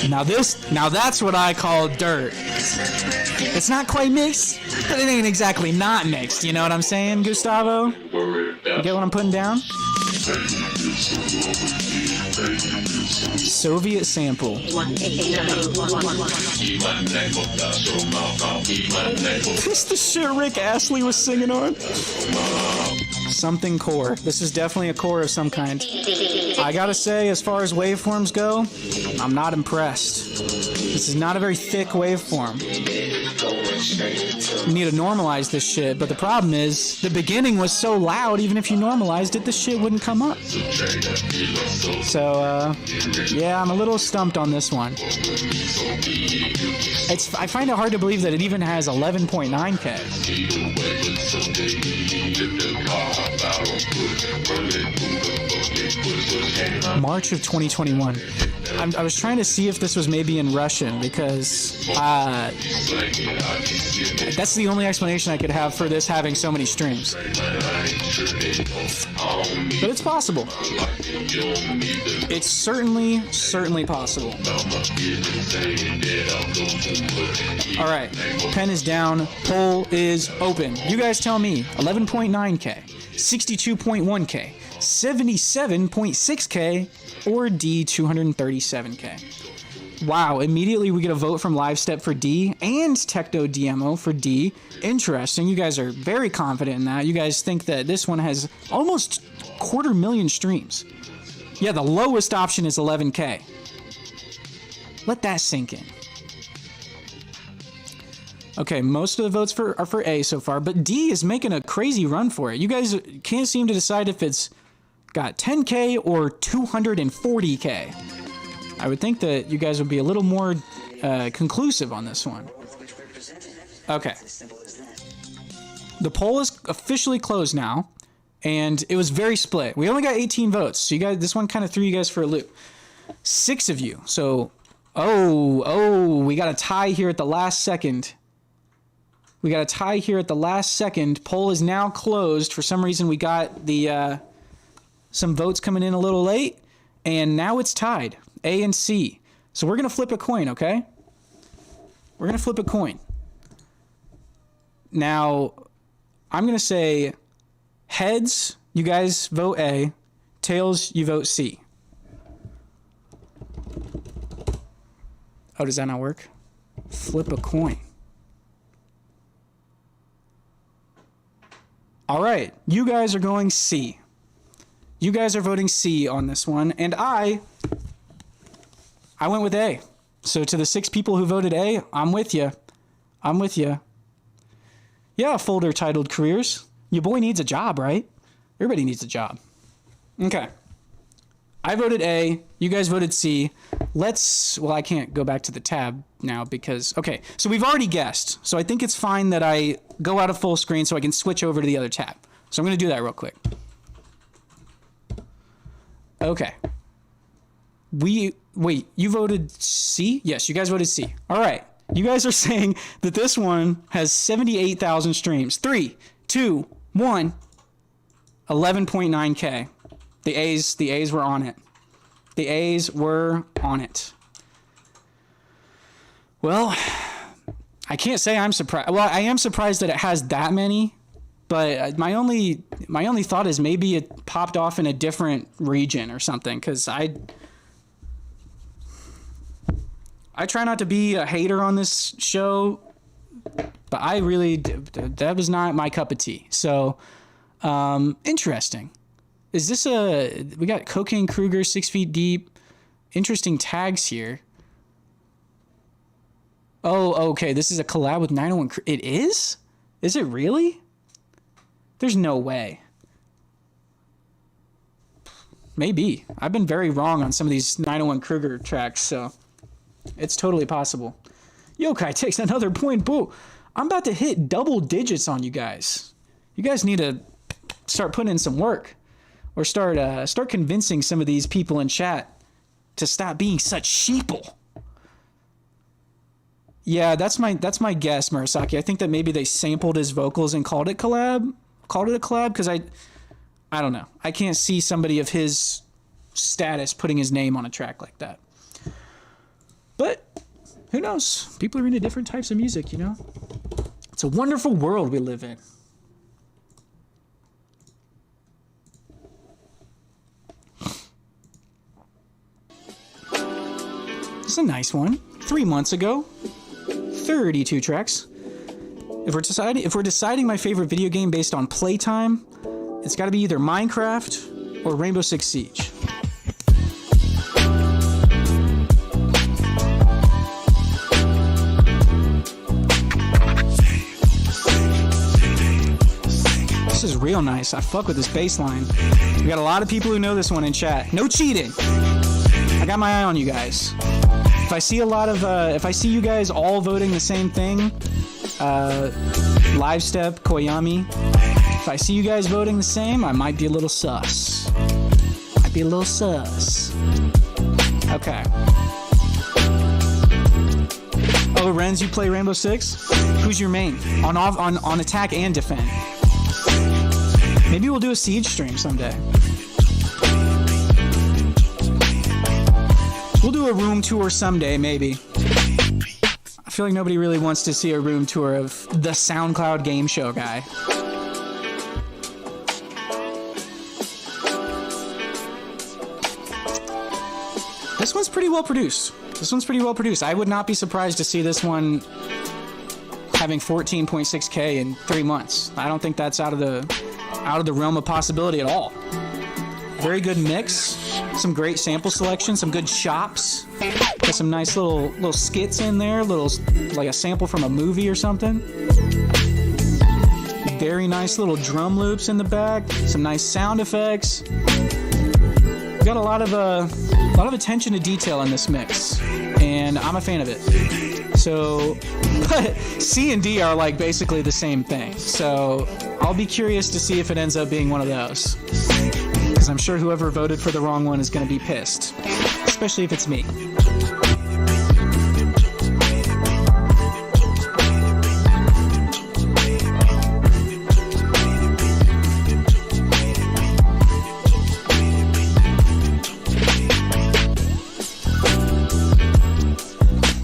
Now that's what I call dirt. It's not quite mixed, but it ain't exactly not mixed. You know what I'm saying, Gustavo? You get what I'm putting down? Soviet sample. This the shit Rick Astley was singing on? Something core. This is definitely a core of some kind. I gotta say, as far as waveforms go, I'm not impressed. This is not a very thick waveform. You need to normalize this shit, but the problem is, the beginning was so loud, even if you normalized it, this shit wouldn't come up. So, yeah, I'm a little stumped on this one. I find it hard to believe that it even has 11.9K. March of 2021. I was trying to see if this was maybe in Russian, because that's the only explanation I could have for this having so many streams. But it's possible. It's certainly possible. All right, pen is down, poll is open. You guys tell me, 11.9K, 62.1K, 77.6K, or D, 237K. Wow, immediately we get a vote from LiveStep for D and Techno DMO for D. Interesting, you guys are very confident in that. You guys think that this one has almost 250,000 streams. Yeah, the lowest option is 11K. Let that sink in. Okay, most of the votes are for A so far, but D is making a crazy run for it. You guys can't seem to decide if it's got 10K or 240K. I would think that you guys would be a little more conclusive on this one. Okay. The poll is officially closed now, and it was very split. We only got 18 votes, so you guys, this one kind of threw you guys for a loop. 6 of you. So, we got a tie here at the last second. Poll is now closed. For some reason, we got the some votes coming in a little late, and now it's tied, A and C. So we're going to flip a coin, okay? We're going to flip a coin. Now, I'm going to say heads, you guys vote A. Tails, you vote C. Oh, does that not work? Flip a coin. All right, you guys are going C. You guys are voting C on this one, and I went with A. So to the 6 people who voted A, I'm with you. Yeah, a folder titled Careers. Your boy needs a job, right? Everybody needs a job. Okay. I voted A. You guys voted C. Well, I can't go back to the tab now because, okay, so we've already guessed. So I think it's fine that I go out of full screen so I can switch over to the other tab. So I'm going to do that real quick. Okay. Wait, you voted C? Yes, you guys voted C. All right. You guys are saying that this one has 78,000 streams. 3, 2, 1. 11.9K. The A's were on it. The A's were on it. Well, I can't say I'm surprised. Well, I am surprised that it has that many, but my only thought is maybe it popped off in a different region or something, because I try not to be a hater on this show, but I really, that was not my cup of tea. So, interesting. Is this we got Cocaine Kruger, 6 Feet Deep. Interesting tags here. Oh, okay. This is a collab with 901. It is? Is it really? There's no way. Maybe. I've been very wrong on some of these 901 Kruger tracks, so it's totally possible. Yokai takes another point. Boo. I'm about to hit double digits on you guys. You guys need to start putting in some work, or start convincing some of these people in chat to stop being such sheeple. Yeah, that's my guess, Murasaki. I think that maybe they sampled his vocals and called it a collab, because I don't know. I can't see somebody of his status putting his name on a track like that. But who knows? People are into different types of music, you know? It's a wonderful world we live in. This is a nice one. 3 months ago. 32 tracks. If we're deciding my favorite video game based on playtime, it's got to be either Minecraft or Rainbow Six Siege. This is real nice. I fuck with this bass line. We got a lot of people who know this one in chat. No cheating. I got my eye on you guys. If I see if I see you guys all voting the same thing, Live Step, Koyami, if I see you guys voting the same, I might be a little sus. Okay. Oh, Renz, you play Rainbow Six? Who's your main? On attack and defend. Maybe we'll do a Siege stream someday. We'll do a room tour someday, maybe. I feel like nobody really wants to see a room tour of the SoundCloud game show guy. This one's pretty well produced. I would not be surprised to see this one having 14.6K in 3 months. I don't think that's out of the realm of possibility at all. Very good mix. Some great sample selection, some good chops. Got some nice little skits in there, like a sample from a movie or something. Very nice little drum loops in the back, some nice sound effects. We got a lot of attention to detail in this mix, and I'm a fan of it. So, but C and D are like basically the same thing. So I'll be curious to see if it ends up being one of those. Because I'm sure whoever voted for the wrong one is going to be pissed. Especially if it's me.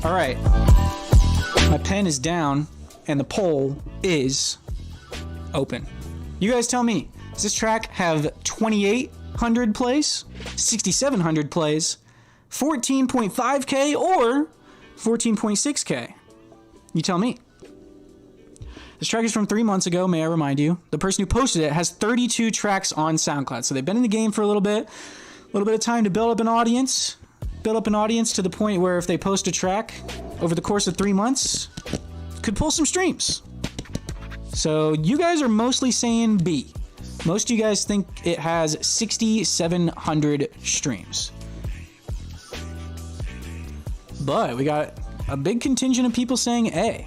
Alright. My pen is down and the poll is open. You guys tell me. Does this track have 2,800 plays, 6,700 plays, 14.5K, or 14.6K? You tell me. This track is from 3 months ago, may I remind you. The person who posted it has 32 tracks on SoundCloud, so they've been in the game for a little bit of time to build up an audience to the point where if they post a track over the course of 3 months, could pull some streams. So you guys are mostly saying B. Most of you guys think it has 6,700 streams. But we got a big contingent of people saying A.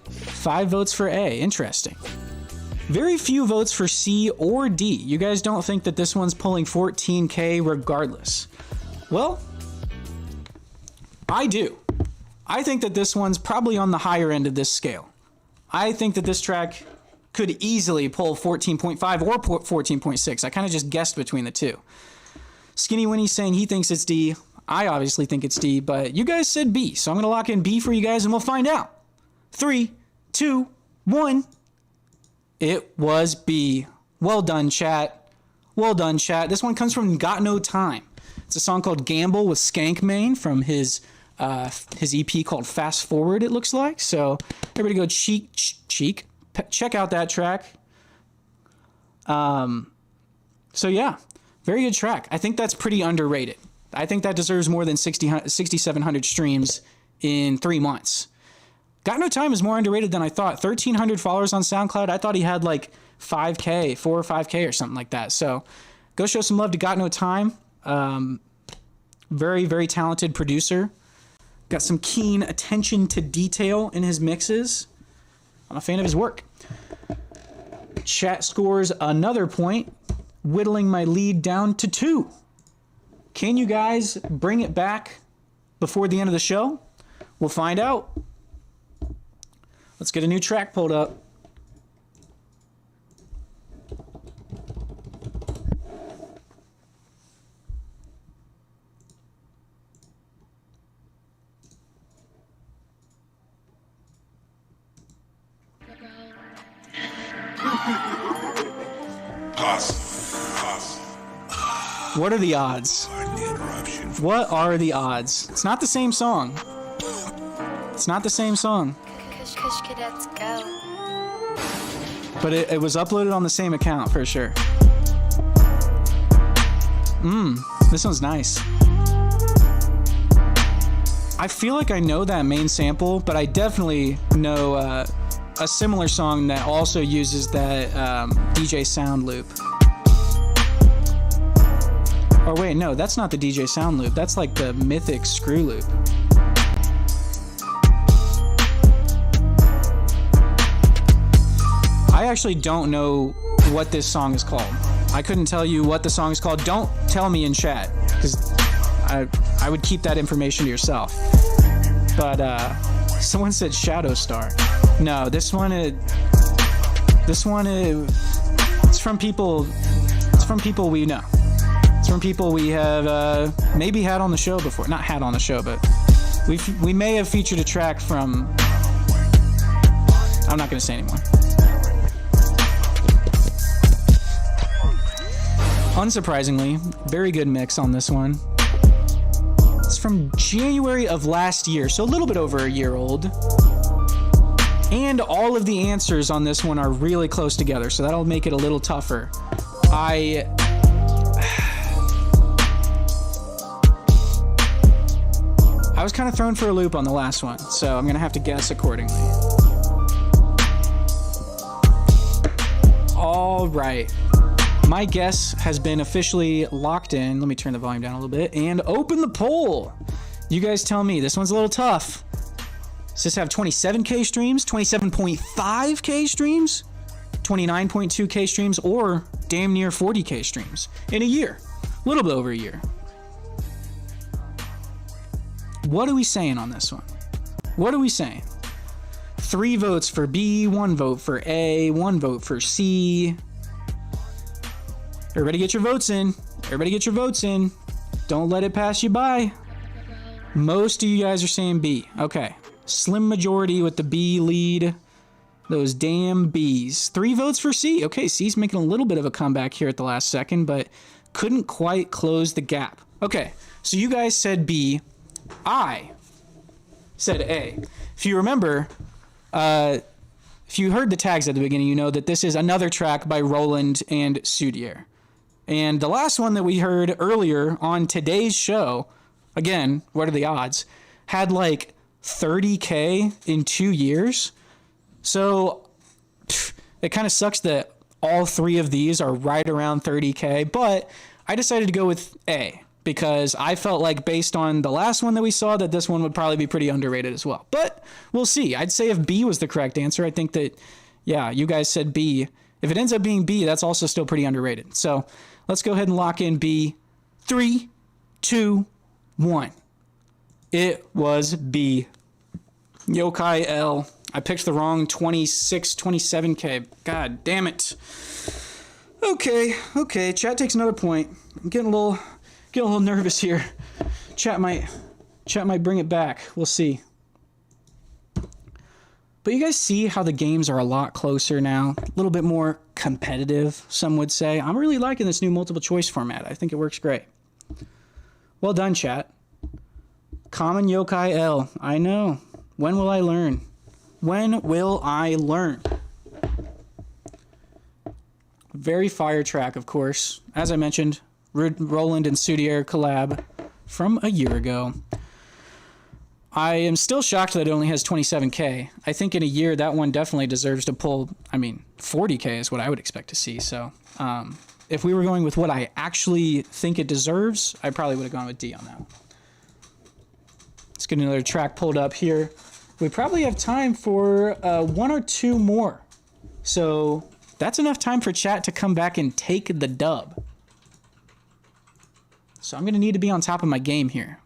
5 votes for A. Interesting. Very few votes for C or D. You guys don't think that this one's pulling 14K regardless. Well, I do. I think that this one's probably on the higher end of this scale. I think that this track could easily pull 14.5 or 14.6. I kind of just guessed between the two. Skinny Winnie's saying he thinks it's D. I obviously think it's D, but you guys said B, so I'm going to lock in B for you guys and we'll find out. 3, 2, 1. It was B. Well done, chat. Well done, chat. This one comes from Got No Time. It's a song called Gamble with Skankmain from his EP called Fast Forward, it looks like. So everybody go check out that track. So yeah, very good track. I think that's pretty underrated. I think that deserves more than 6,700 streams in 3 months. Got No Time is more underrated than I thought. 1,300 followers on SoundCloud. I thought he had like 5K, 4 or 5K or something like that. So go show some love to Got No Time. Very, very talented producer. Got some keen attention to detail in his mixes. I'm a fan of his work. Chat scores another point, whittling my lead down to 2. Can you guys bring it back before the end of the show? We'll find out. Let's get a new track pulled up. What are the odds? What are the odds? It's not the same song. It's not the same song. Kush Cadets go. But it was uploaded on the same account for sure. This one's nice. I feel like I know that main sample, but I definitely know a similar song that also uses that DJ sound loop. Or wait, no, that's not the DJ sound loop. That's like the mythic screw loop. I actually don't know what this song is called. I couldn't tell you what the song is called. Don't tell me in chat, because I would keep that information to yourself. But someone said Shadow Star. No, this one is it's from people we know. It's from people we have maybe had on the show before. Not had on the show, but we may have featured a track from. I'm not going to say anymore. Unsurprisingly, very good mix on this one. It's from January of last year, so a little bit over a year old. And all of the answers on this one are really close together, so that'll make it a little tougher. I was kind of thrown for a loop on the last one, so I'm going to have to guess accordingly. All right. My guess has been officially locked in. Let me turn the volume down a little bit and open the poll. You guys tell me. This one's a little tough. Does this have 27K streams, 27.5K streams, 29.2K streams, or damn near 40K streams in a year? A little bit over a year. What are we saying on this one? What are we saying? 3 votes for B, 1 vote for A, 1 vote for C. Everybody get your votes in. Everybody get your votes in. Don't let it pass you by. Most of you guys are saying B. Okay. Slim majority with the B lead. Those damn Bs. 3 votes for C. Okay, C's making a little bit of a comeback here at the last second, but couldn't quite close the gap. Okay, so you guys said B. I said A. If you remember, if you heard the tags at the beginning, you know that this is another track by Roland and Sudier. And the last one that we heard earlier on today's show, again, what are the odds, had like 30K in 2 years. So it kind of sucks that all 3 of these are right around 30K, but I decided to go with A because I felt like based on the last one that we saw that this one would probably be pretty underrated as well. But we'll see. I'd say if B was the correct answer, I think that, yeah, you guys said B. If it ends up being B, that's also still pretty underrated. So let's go ahead and lock in B. 3, 2, 1. It was B. Yokai L. I picked the wrong 26, 27K. God damn it. Okay. Chat takes another point. I'm getting a little nervous here. Chat might bring it back. We'll see. But you guys see how the games are a lot closer now, a little bit more competitive, some would say. I'm really liking this new multiple choice format. I think it works great. Well done, chat. Common Yokai L. I know. When will I learn? When will I learn? Very fire track, of course. As I mentioned, Roland and Sudier collab from a year ago. I am still shocked that it only has 27K. I think in a year that one definitely deserves to pull, 40K is what I would expect to see. So if we were going with what I actually think it deserves, I probably would have gone with D on that one. Let's get another track pulled up here. We probably have time for one or two more. So that's enough time for chat to come back and take the dub. So I'm going to need to be on top of my game here.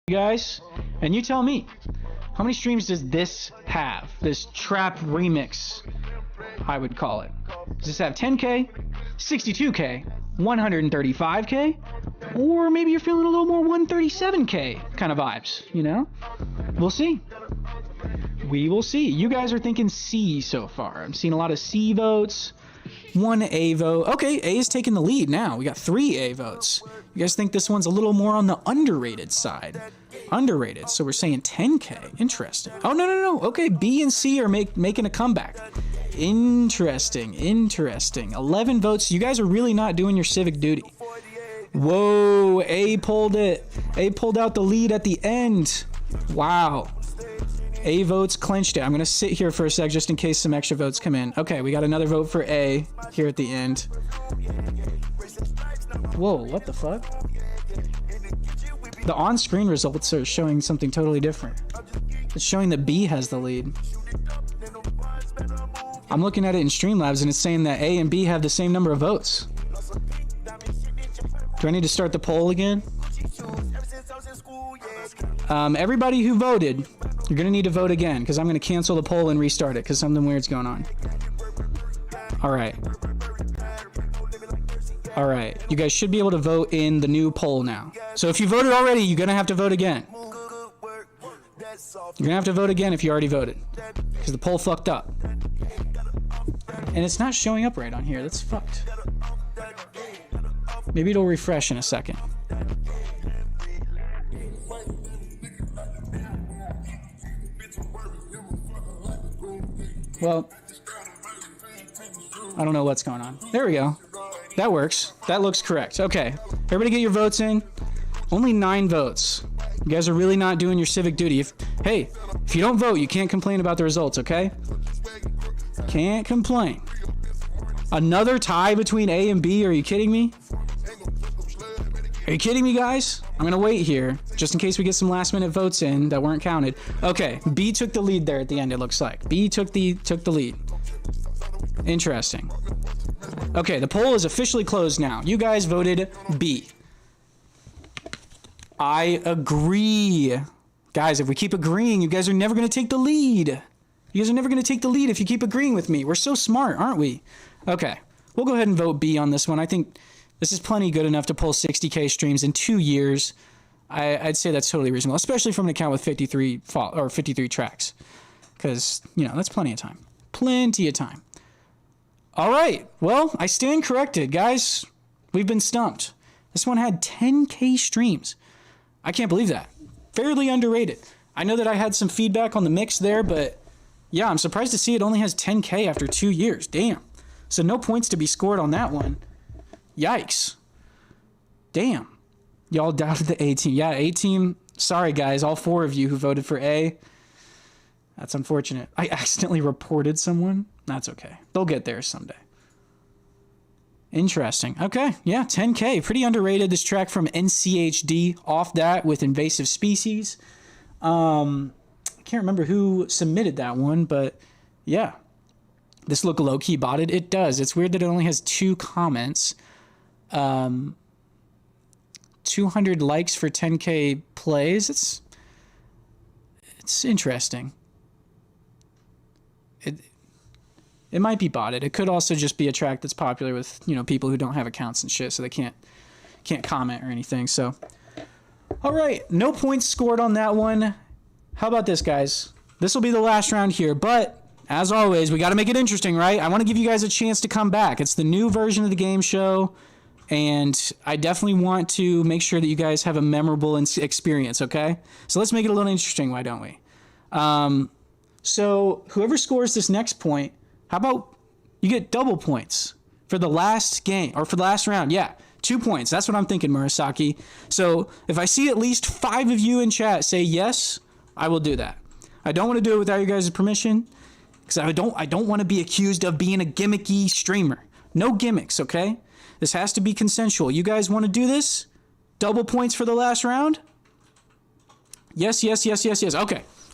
Guys, and you tell me, how many streams does this have? This trap remix, I would call it. Does this have 10K, 62K, 135K, or maybe you're feeling a little more 137K kind of vibes, you know? We'll see. We will see. You guys are thinking C so far. I'm seeing a lot of C votes, one A vote. Okay, A is taking the lead now. We got 3 A votes. You guys think this one's a little more on the underrated side? Underrated, so we're saying 10K. Interesting. Oh, no. Okay, B and C are making a comeback. Interesting. 11 votes. You guys are really not doing your civic duty. Whoa, A pulled it. A pulled out the lead at the end. Wow. A votes clinched it. I'm going to sit here for a sec just in case some extra votes come in. Okay, we got another vote for A here at the end. Whoa, what the fuck? The on-screen results are showing something totally different. It's showing that B has the lead. I'm looking at it in Streamlabs and it's saying that A and B have the same number of votes. Do I need to start the poll again? Everybody who voted, you're gonna need to vote again because I'm gonna cancel the poll and restart it because something weird's going on. All right, you guys should be able to vote in the new poll now. So if you voted already, you're gonna have to vote again. You're gonna have to vote again if you already voted because the poll fucked up. And it's not showing up right on here. That's fucked. Maybe it'll refresh in a second. Well, I don't know what's going on. There we go. That works. That looks correct. Okay. Everybody get your votes in. Only 9 votes. You guys are really not doing your civic duty. If you don't vote, you can't complain about the results, okay? Can't complain. Another tie between A and B? Are you kidding me? Are you kidding me, guys? I'm going to wait here, just in case we get some last-minute votes in that weren't counted. Okay, B took the lead there at the end, it looks like. B took the lead. Interesting. Okay, the poll is officially closed now. You guys voted B. I agree. Guys, if we keep agreeing, you guys are never going to take the lead. You guys are never going to take the lead if you keep agreeing with me. We're so smart, aren't we? Okay, we'll go ahead and vote B on this one. I think this is plenty good enough to pull 60K streams in 2 years. I'd say that's totally reasonable, especially from an account with 53 tracks. Because, that's plenty of time. Plenty of time. All right, well, I stand corrected, guys. We've been stumped. This one had 10K streams. I can't believe that. Fairly underrated. I know that I had some feedback on the mix there, but yeah, I'm surprised to see it only has 10K after 2 years. Damn. So no points to be scored on that one. Yikes. Damn. Y'all doubted the A team. Yeah, A team. Sorry, guys. All 4 of you who voted for A. That's unfortunate. I accidentally reported someone. That's okay. They'll get there someday. Interesting. Okay. Yeah, 10K. Pretty underrated. This track from NCHD. Off that with Invasive Species. I can't remember who submitted that one, but yeah. This look low-key botted? It does. It's weird that it only has 2 comments. 200 likes for 10K plays. It's interesting. It might be botted. It could also just be a track that's popular with, people who don't have accounts and shit, so they can't comment or anything. So, all right, no points scored on that one. How about this, guys? This will be the last round here, but as always, we got to make it interesting, right? I want to give you guys a chance to come back. It's the new version of the game show, and I definitely want to make sure that you guys have a memorable experience, okay? So let's make it a little interesting, why don't we? So whoever scores this next point, how about you get double points for the last game, or for the last round? Yeah, 2 points. That's what I'm thinking, Murasaki. So if I see at least 5 of you in chat say yes, I will do that. I don't want to do it without you guys' permission, because I don't want to be accused of being a gimmicky streamer. No gimmicks, okay? This has to be consensual. You guys want to do this? Double points for the last round? Yes.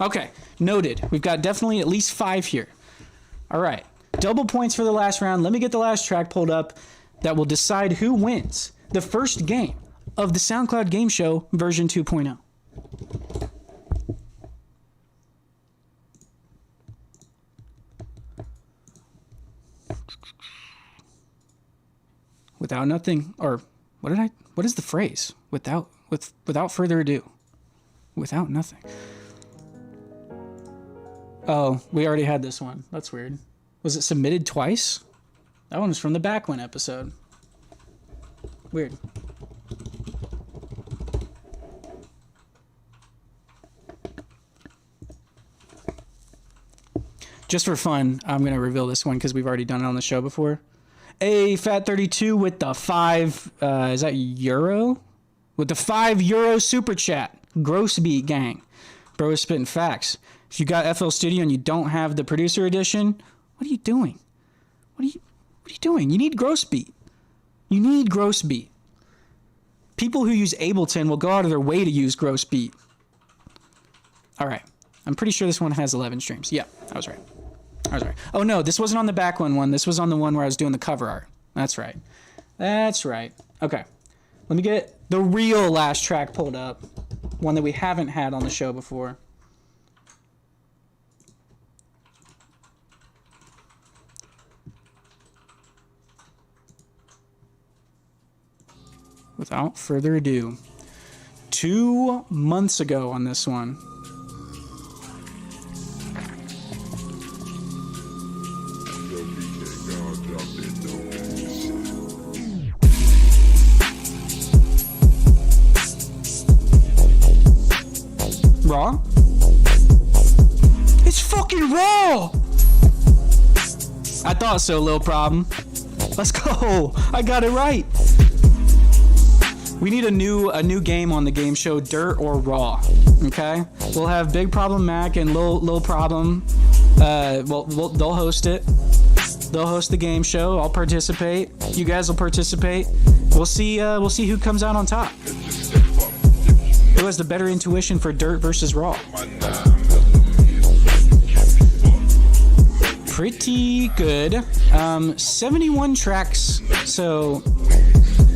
Okay. Noted. We've got definitely at least 5 here. All right. Double points for the last round. Let me get the last track pulled up that will decide who wins the first game of the SoundCloud Game Show version 2.0. Without nothing, or what is the phrase? Without further ado. Without nothing. Oh, we already had this one. That's weird. Was it submitted twice? That one was from the back one episode. Weird. Just for fun, I'm going to reveal this one because we've already done it on the show before. A Fat32 with the 5, is that euro? With the €5 super chat. Gross beat gang. Bro is spitting facts. If you got FL Studio and you don't have the producer edition, what are you doing? What are you doing? You need gross beat. You need gross beat. People who use Ableton will go out of their way to use gross beat. All right. I'm pretty sure this one has 11 streams. Yeah, I was right. Oh no, this wasn't on the back one. This was on the one where I was doing the cover art. That's right. Okay. Let me get the real last track pulled up. One that we haven't had on the show before. Without further ado, 2 months ago on this one. Raw? It's fucking raw! I thought so, Lil Problem. Let's go. I got it right. We need a new game on the game show, Dirt or Raw. Okay? We'll have Big Problem Mac and Lil Problem. They'll host it. They'll host the game show. I'll participate. You guys will participate. We'll see who comes out on top. Who has the better intuition for Dirt versus Raw? Pretty good. 71 tracks. So,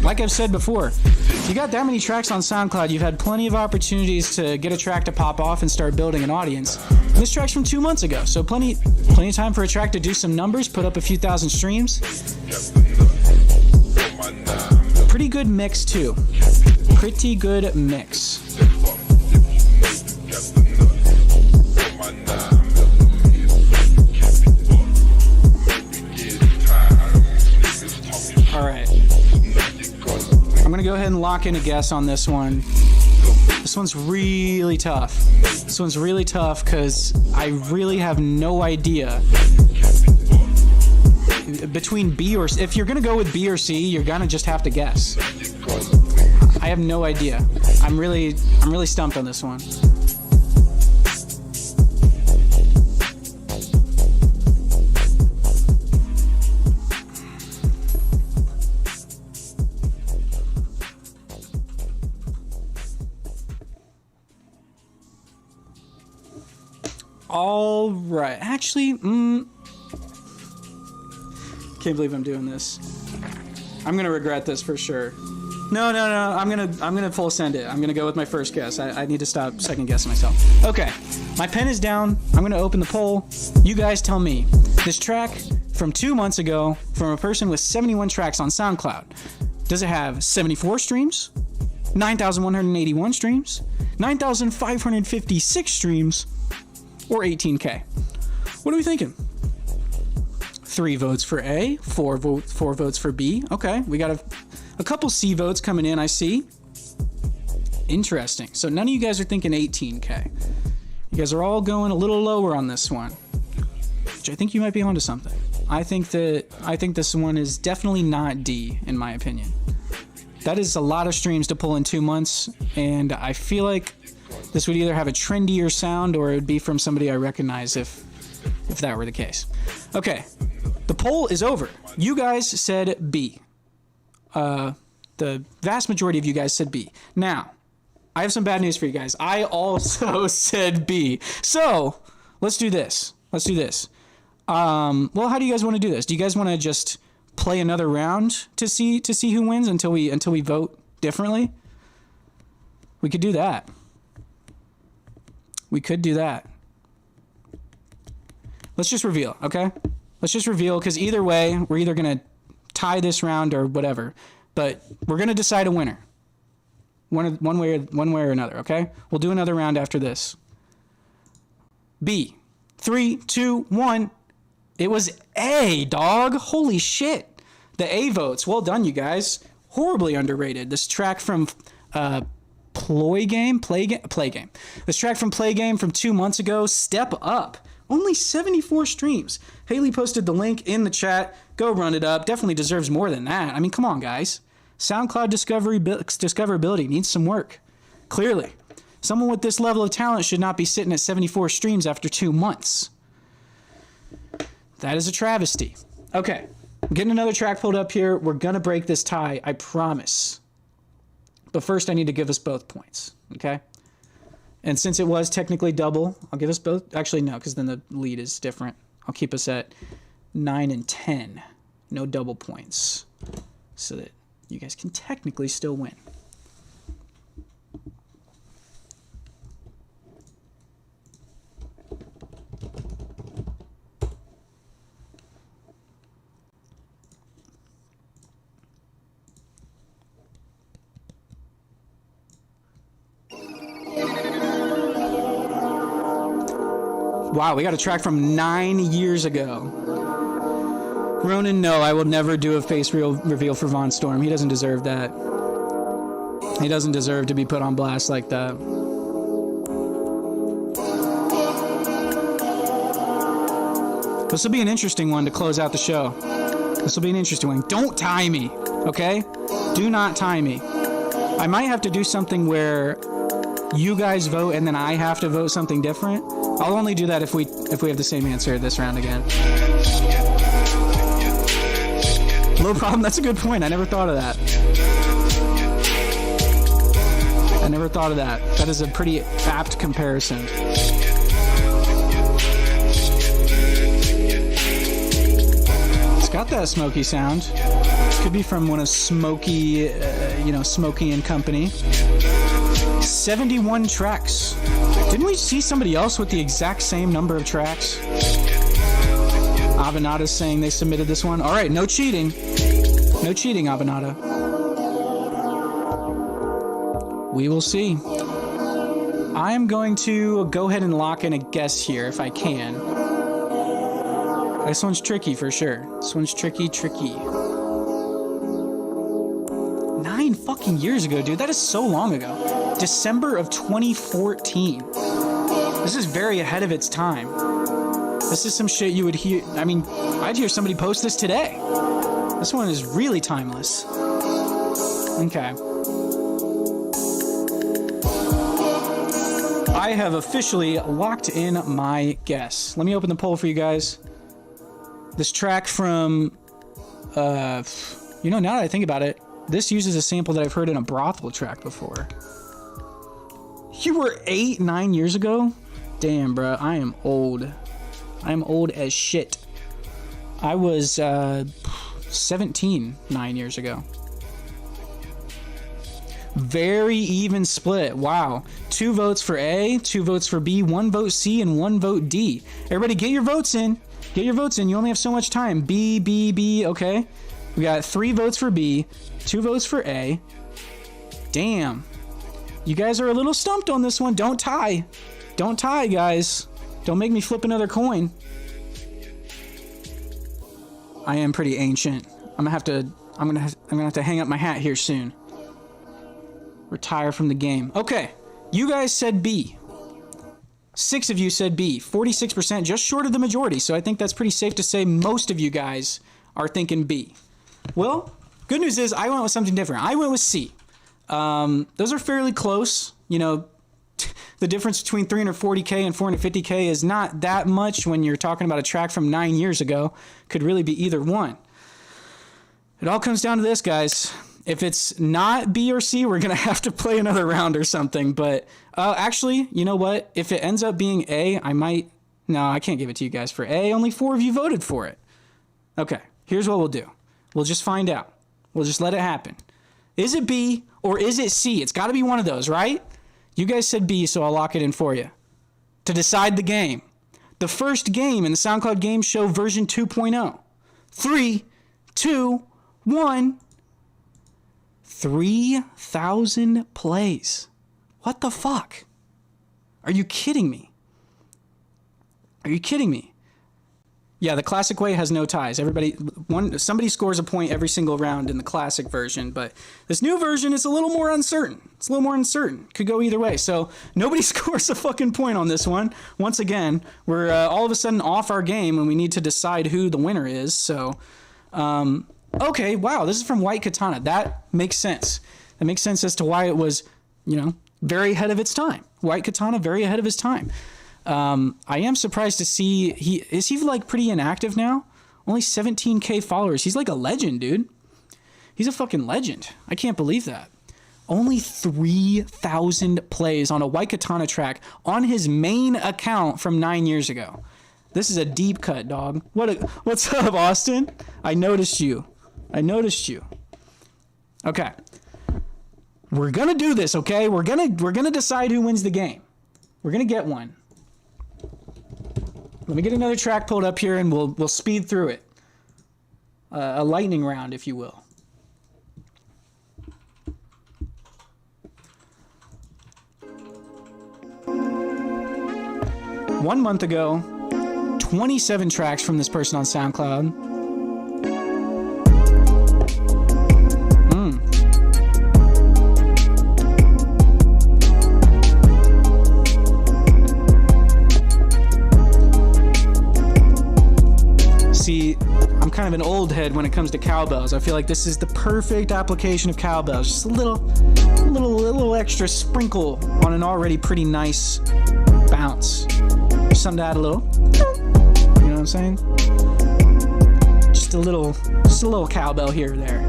like I've said before, if you got that many tracks on SoundCloud, you've had plenty of opportunities to get a track to pop off and start building an audience. And this track's from 2 months ago, so plenty of time for a track to do some numbers, put up a few thousand streams. Pretty good mix too. Pretty good mix. All right. I'm going to go ahead and lock in a guess on this one. This one's really tough. This one's really tough because I really have no idea. Between B or C, if you're going to go with B or C, you're going to just have to guess. I have no idea. I'm really stumped on this one. All right. Actually, can't believe I'm doing this. I'm gonna regret this for sure. No. I'm gonna full send it. I'm gonna go with my first guess. I need to stop second guessing myself. Okay, my pen is down. I'm gonna open the poll. You guys tell me. This track from 2 months ago from a person with 71 tracks on SoundCloud. Does it have 74 streams? 9,181 streams? 9,556 streams? Or 18K? What are we thinking? 3 votes for A, 4 votes for B. Okay, we got a couple C votes coming in, I see. Interesting. So none of you guys are thinking 18K. You guys are all going a little lower on this one, which I think you might be onto something. I think this one is definitely not D, in my opinion. That is a lot of streams to pull in 2 months, and I feel like this would either have a trendier sound or it would be from somebody I recognize if that were the case. Okay, the poll is over. You guys said B. The vast majority of you guys said B. Now, I have some bad news for you guys. I also said B. So, let's do this. Well, how do you guys want to do this? Do you guys want to just play another round to see who wins until we vote differently? We could do that. We could do that. Let's just reveal, okay? Let's just reveal, because either way, we're either going to tie this round or whatever. But we're going to decide a winner. One way or another, okay? We'll do another round after this. B. 3, 2, 1. It was A, dog. Holy shit. The A votes. Well done, you guys. Horribly underrated. This track from... Play game. This track from Play Game from 2 months ago, Step Up. Only 74 streams. Haley posted the link in the chat. Go run it up. Definitely deserves more than that. I mean, come on, guys. SoundCloud discoverability needs some work. Clearly. Someone with this level of talent should not be sitting at 74 streams after 2 months. That is a travesty. Okay. I'm getting another track pulled up here. We're going to break this tie. I promise. But first, I need to give us both points, okay? And since it was technically double, I'll give us both. Actually, no, because then the lead is different. I'll keep us at 9 and 10. No double points. So that you guys can technically still win. Wow, we got a track from 9 years ago. Ronan, no, I will never do a face reveal for Von Storm. He doesn't deserve that. He doesn't deserve to be put on blast like that. This will be an interesting one to close out the show. This will be an interesting one. Don't tie me, okay? Do not tie me. I might have to do something where you guys vote and then I have to vote something different. I'll only do that if we have the same answer this round again. Low problem, that's a good point. I never thought of that. I never thought of that. That is a pretty apt comparison. It's got that smoky sound. Could be from one of Smokey, Smokey and Company. 71 tracks. Didn't we see somebody else with the exact same number of tracks? Avenada's saying they submitted this one. All right, no cheating. No cheating, Avenada. We will see. I am going to go ahead and lock in a guess here if I can. This one's tricky for sure. This one's tricky. 9 fucking years ago, dude. That is so long ago. December of 2014. This is very ahead of its time. This is some shit you would hear. I mean, I'd hear somebody post this today. This one is really timeless. Okay. I have officially locked in my guess. Let me open the poll for you guys. This track from, now that I think about it, this uses a sample that I've heard in a brothel track before. You were 9 years ago? Damn, bro, I am old. I am old as shit. I was 17 9 years ago. Very even split. Wow. 2 votes for A, 2 votes for B, 1 vote C, and 1 vote D. Everybody get your votes in. Get your votes in. You only have so much time. B, okay? We got 3 votes for B, 2 votes for A. Damn. You guys are a little stumped on this one. Don't tie. Don't tie, guys. Don't make me flip another coin. I am pretty ancient. I'm gonna have to hang up my hat here soon. Retire from the game. Okay, you guys said B. 6 of you said B. 46%, just short of the majority. So I think that's pretty safe to say most of you guys are thinking B. Well, good news is I went with something different. I went with C. Those are fairly close. You know, the difference between 340K and 450K is not that much when you're talking about a track from 9 years ago. Could really be either one. It all comes down to this, guys. If it's not B or C, we're going to have to play another round or something. But actually, you know what? If it ends up being A, I might... No, I can't give it to you guys for A. Only 4 of you voted for it. Okay, here's what we'll do. We'll just find out. We'll just let it happen. Is it B or is it C? It's got to be one of those, right? You guys said B, so I'll lock it in for you. To decide the game. The first game in the SoundCloud Game Show version 2.0. 3, 2, 1... 3,000 plays. What the fuck? Are you kidding me? Are you kidding me? Yeah, the classic way has no ties. Somebody scores a point every single round in the classic version, but this new version is a little more uncertain. It's a little more uncertain. Could go either way. So nobody scores a fucking point on this one. Once again, we're all of a sudden off our game and we need to decide who the winner is. So, okay, wow, this is from White Katana. That makes sense. That makes sense as to why it was, very ahead of its time. White Katana, very ahead of his time. I am surprised to see is he like pretty inactive now? Only 17K followers. He's like a legend, dude. He's a fucking legend. I can't believe that. Only 3,000 plays on a White Katana track on his main account from 9 years ago. This is a deep cut, dog. What's up, Austin? I noticed you. Okay. We're gonna do this, okay? We're gonna decide who wins the game. We're gonna get one. Let me get another track pulled up here and we'll speed through it. A lightning round, if you will. One month ago, 27 tracks from this person on SoundCloud. kind of an old head when it comes to cowbells. I feel like this is the perfect application of cowbells. Just a little extra sprinkle on an already pretty nice bounce. Just something to add a little. You know what I'm saying? Just a little cowbell here or there.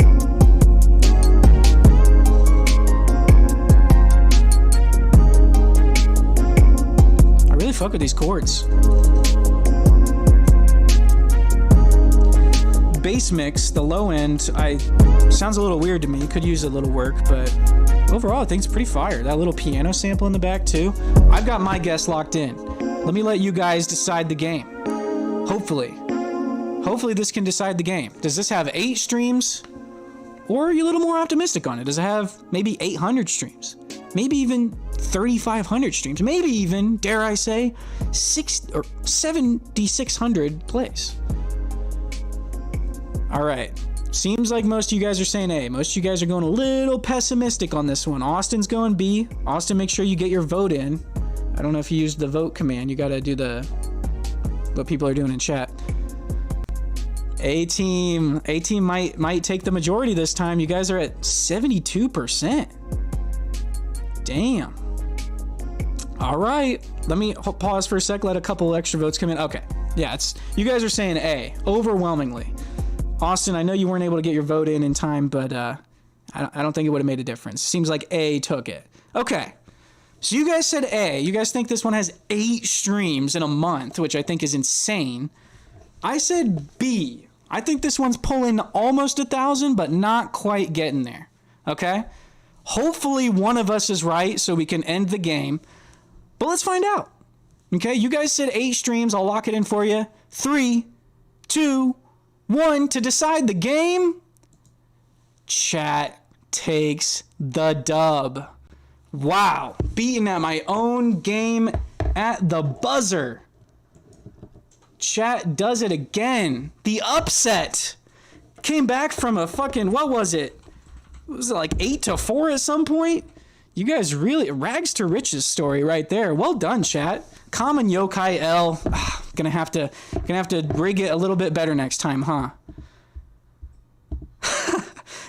I really fuck with these chords. Bass mix, the low end, sounds a little weird to me. Could use a little work, but overall I think it's pretty fire. That little piano sample in the back too. I've got my guess locked in. Let me let you guys decide the game. Hopefully this can decide the game. Does this have 8 streams? Or are you a little more optimistic on it? Does it have maybe 800 streams? Maybe even 3,500 streams? Maybe even, dare I say, 7,600 plays? All right. Seems like most of you guys are saying A. Most of you guys are going a little pessimistic on this one. Austin's going B. Austin, make sure you get your vote in. I don't know if you used the vote command. You got to do what people are doing in chat. A team might take the majority this time. You guys are at 72%. Damn. All right. Let me pause for a sec. Let a couple extra votes come in. Okay. Yeah, you guys are saying A overwhelmingly. Austin, I know you weren't able to get your vote in time, but I don't think it would have made a difference. Seems like A took it. Okay. So you guys said A. You guys think this one has 8 streams in a month, which I think is insane. I said B. I think this one's pulling almost 1,000, but not quite getting there. Okay? Hopefully one of us is right so we can end the game. But let's find out. Okay? You guys said 8 streams. I'll lock it in for you. 3, 2, 1 to decide the game. Chat takes the dub. Wow. Beating at my own game at the buzzer. Chat does it again. The upset. Came back from a fucking, what was it? Was it like 8-4 at some point? You guys really, rags to riches story right there. Well done, chat. Common Yokai L. Gonna have to rig it a little bit better next time, huh?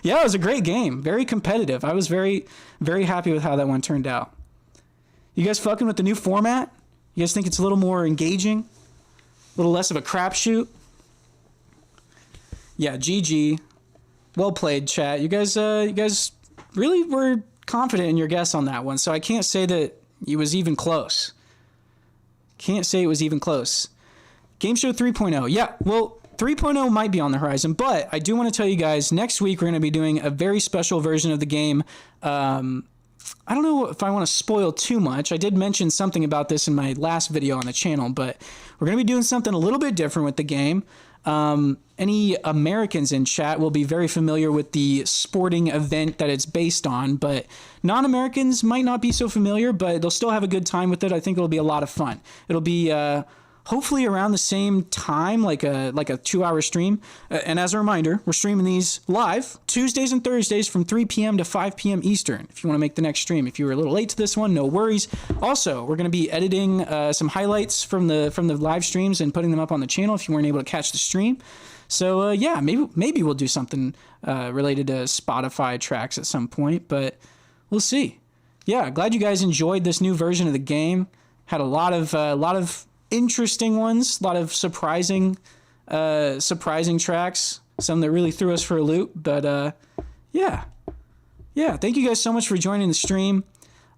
Yeah, it was a great game. Very competitive. I was very, very happy with how that one turned out. You guys fucking with the new format? You guys think it's a little more engaging? A little less of a crapshoot? Yeah, GG. Well played, chat. You guys really were confident in your guess on that one, so I can't say that it was even close. Can't say it was even close. Game Show 3.0. Yeah, well, 3.0 might be on the horizon, but I do want to tell you guys, next week we're going to be doing a very special version of the game. I don't know if I want to spoil too much. I did mention something about this in my last video on the channel, but we're going to be doing something a little bit different with the game. Any Americans in chat will be very familiar with the sporting event that it's based on, but non-Americans might not be so familiar, but they'll still have a good time with it. I think it'll be a lot of fun. It'll be hopefully around the same time, like a 2-hour stream. And as a reminder, we're streaming these live Tuesdays and Thursdays from 3 p.m. to 5 p.m. Eastern. If you want to make the next stream, if you were a little late to this one, no worries. Also, we're going to be editing some highlights from the live streams and putting them up on the channel if you weren't able to catch the stream. So yeah, maybe we'll do something related to Spotify tracks at some point, but we'll see. Yeah, glad you guys enjoyed this new version of the game. Had a lot of interesting ones, a lot of surprising tracks, some that really threw us for a loop. But yeah, thank you guys so much for joining the stream.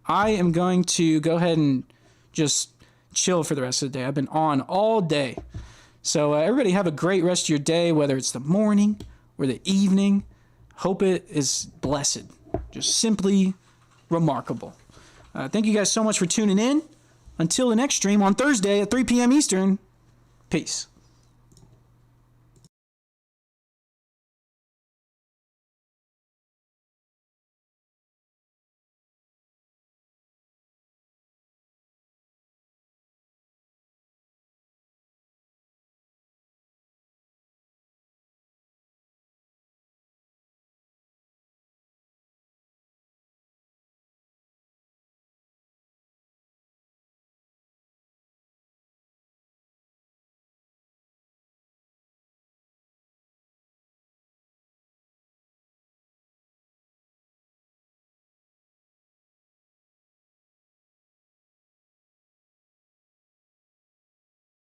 I am going to go ahead and just chill for the rest of the day. I've been on all day. So everybody have a great rest of your day, whether it's the morning or the evening. Hope it is blessed. Just simply remarkable. Thank you guys so much for tuning in. Until the next stream on Thursday at 3 p.m. Eastern, peace.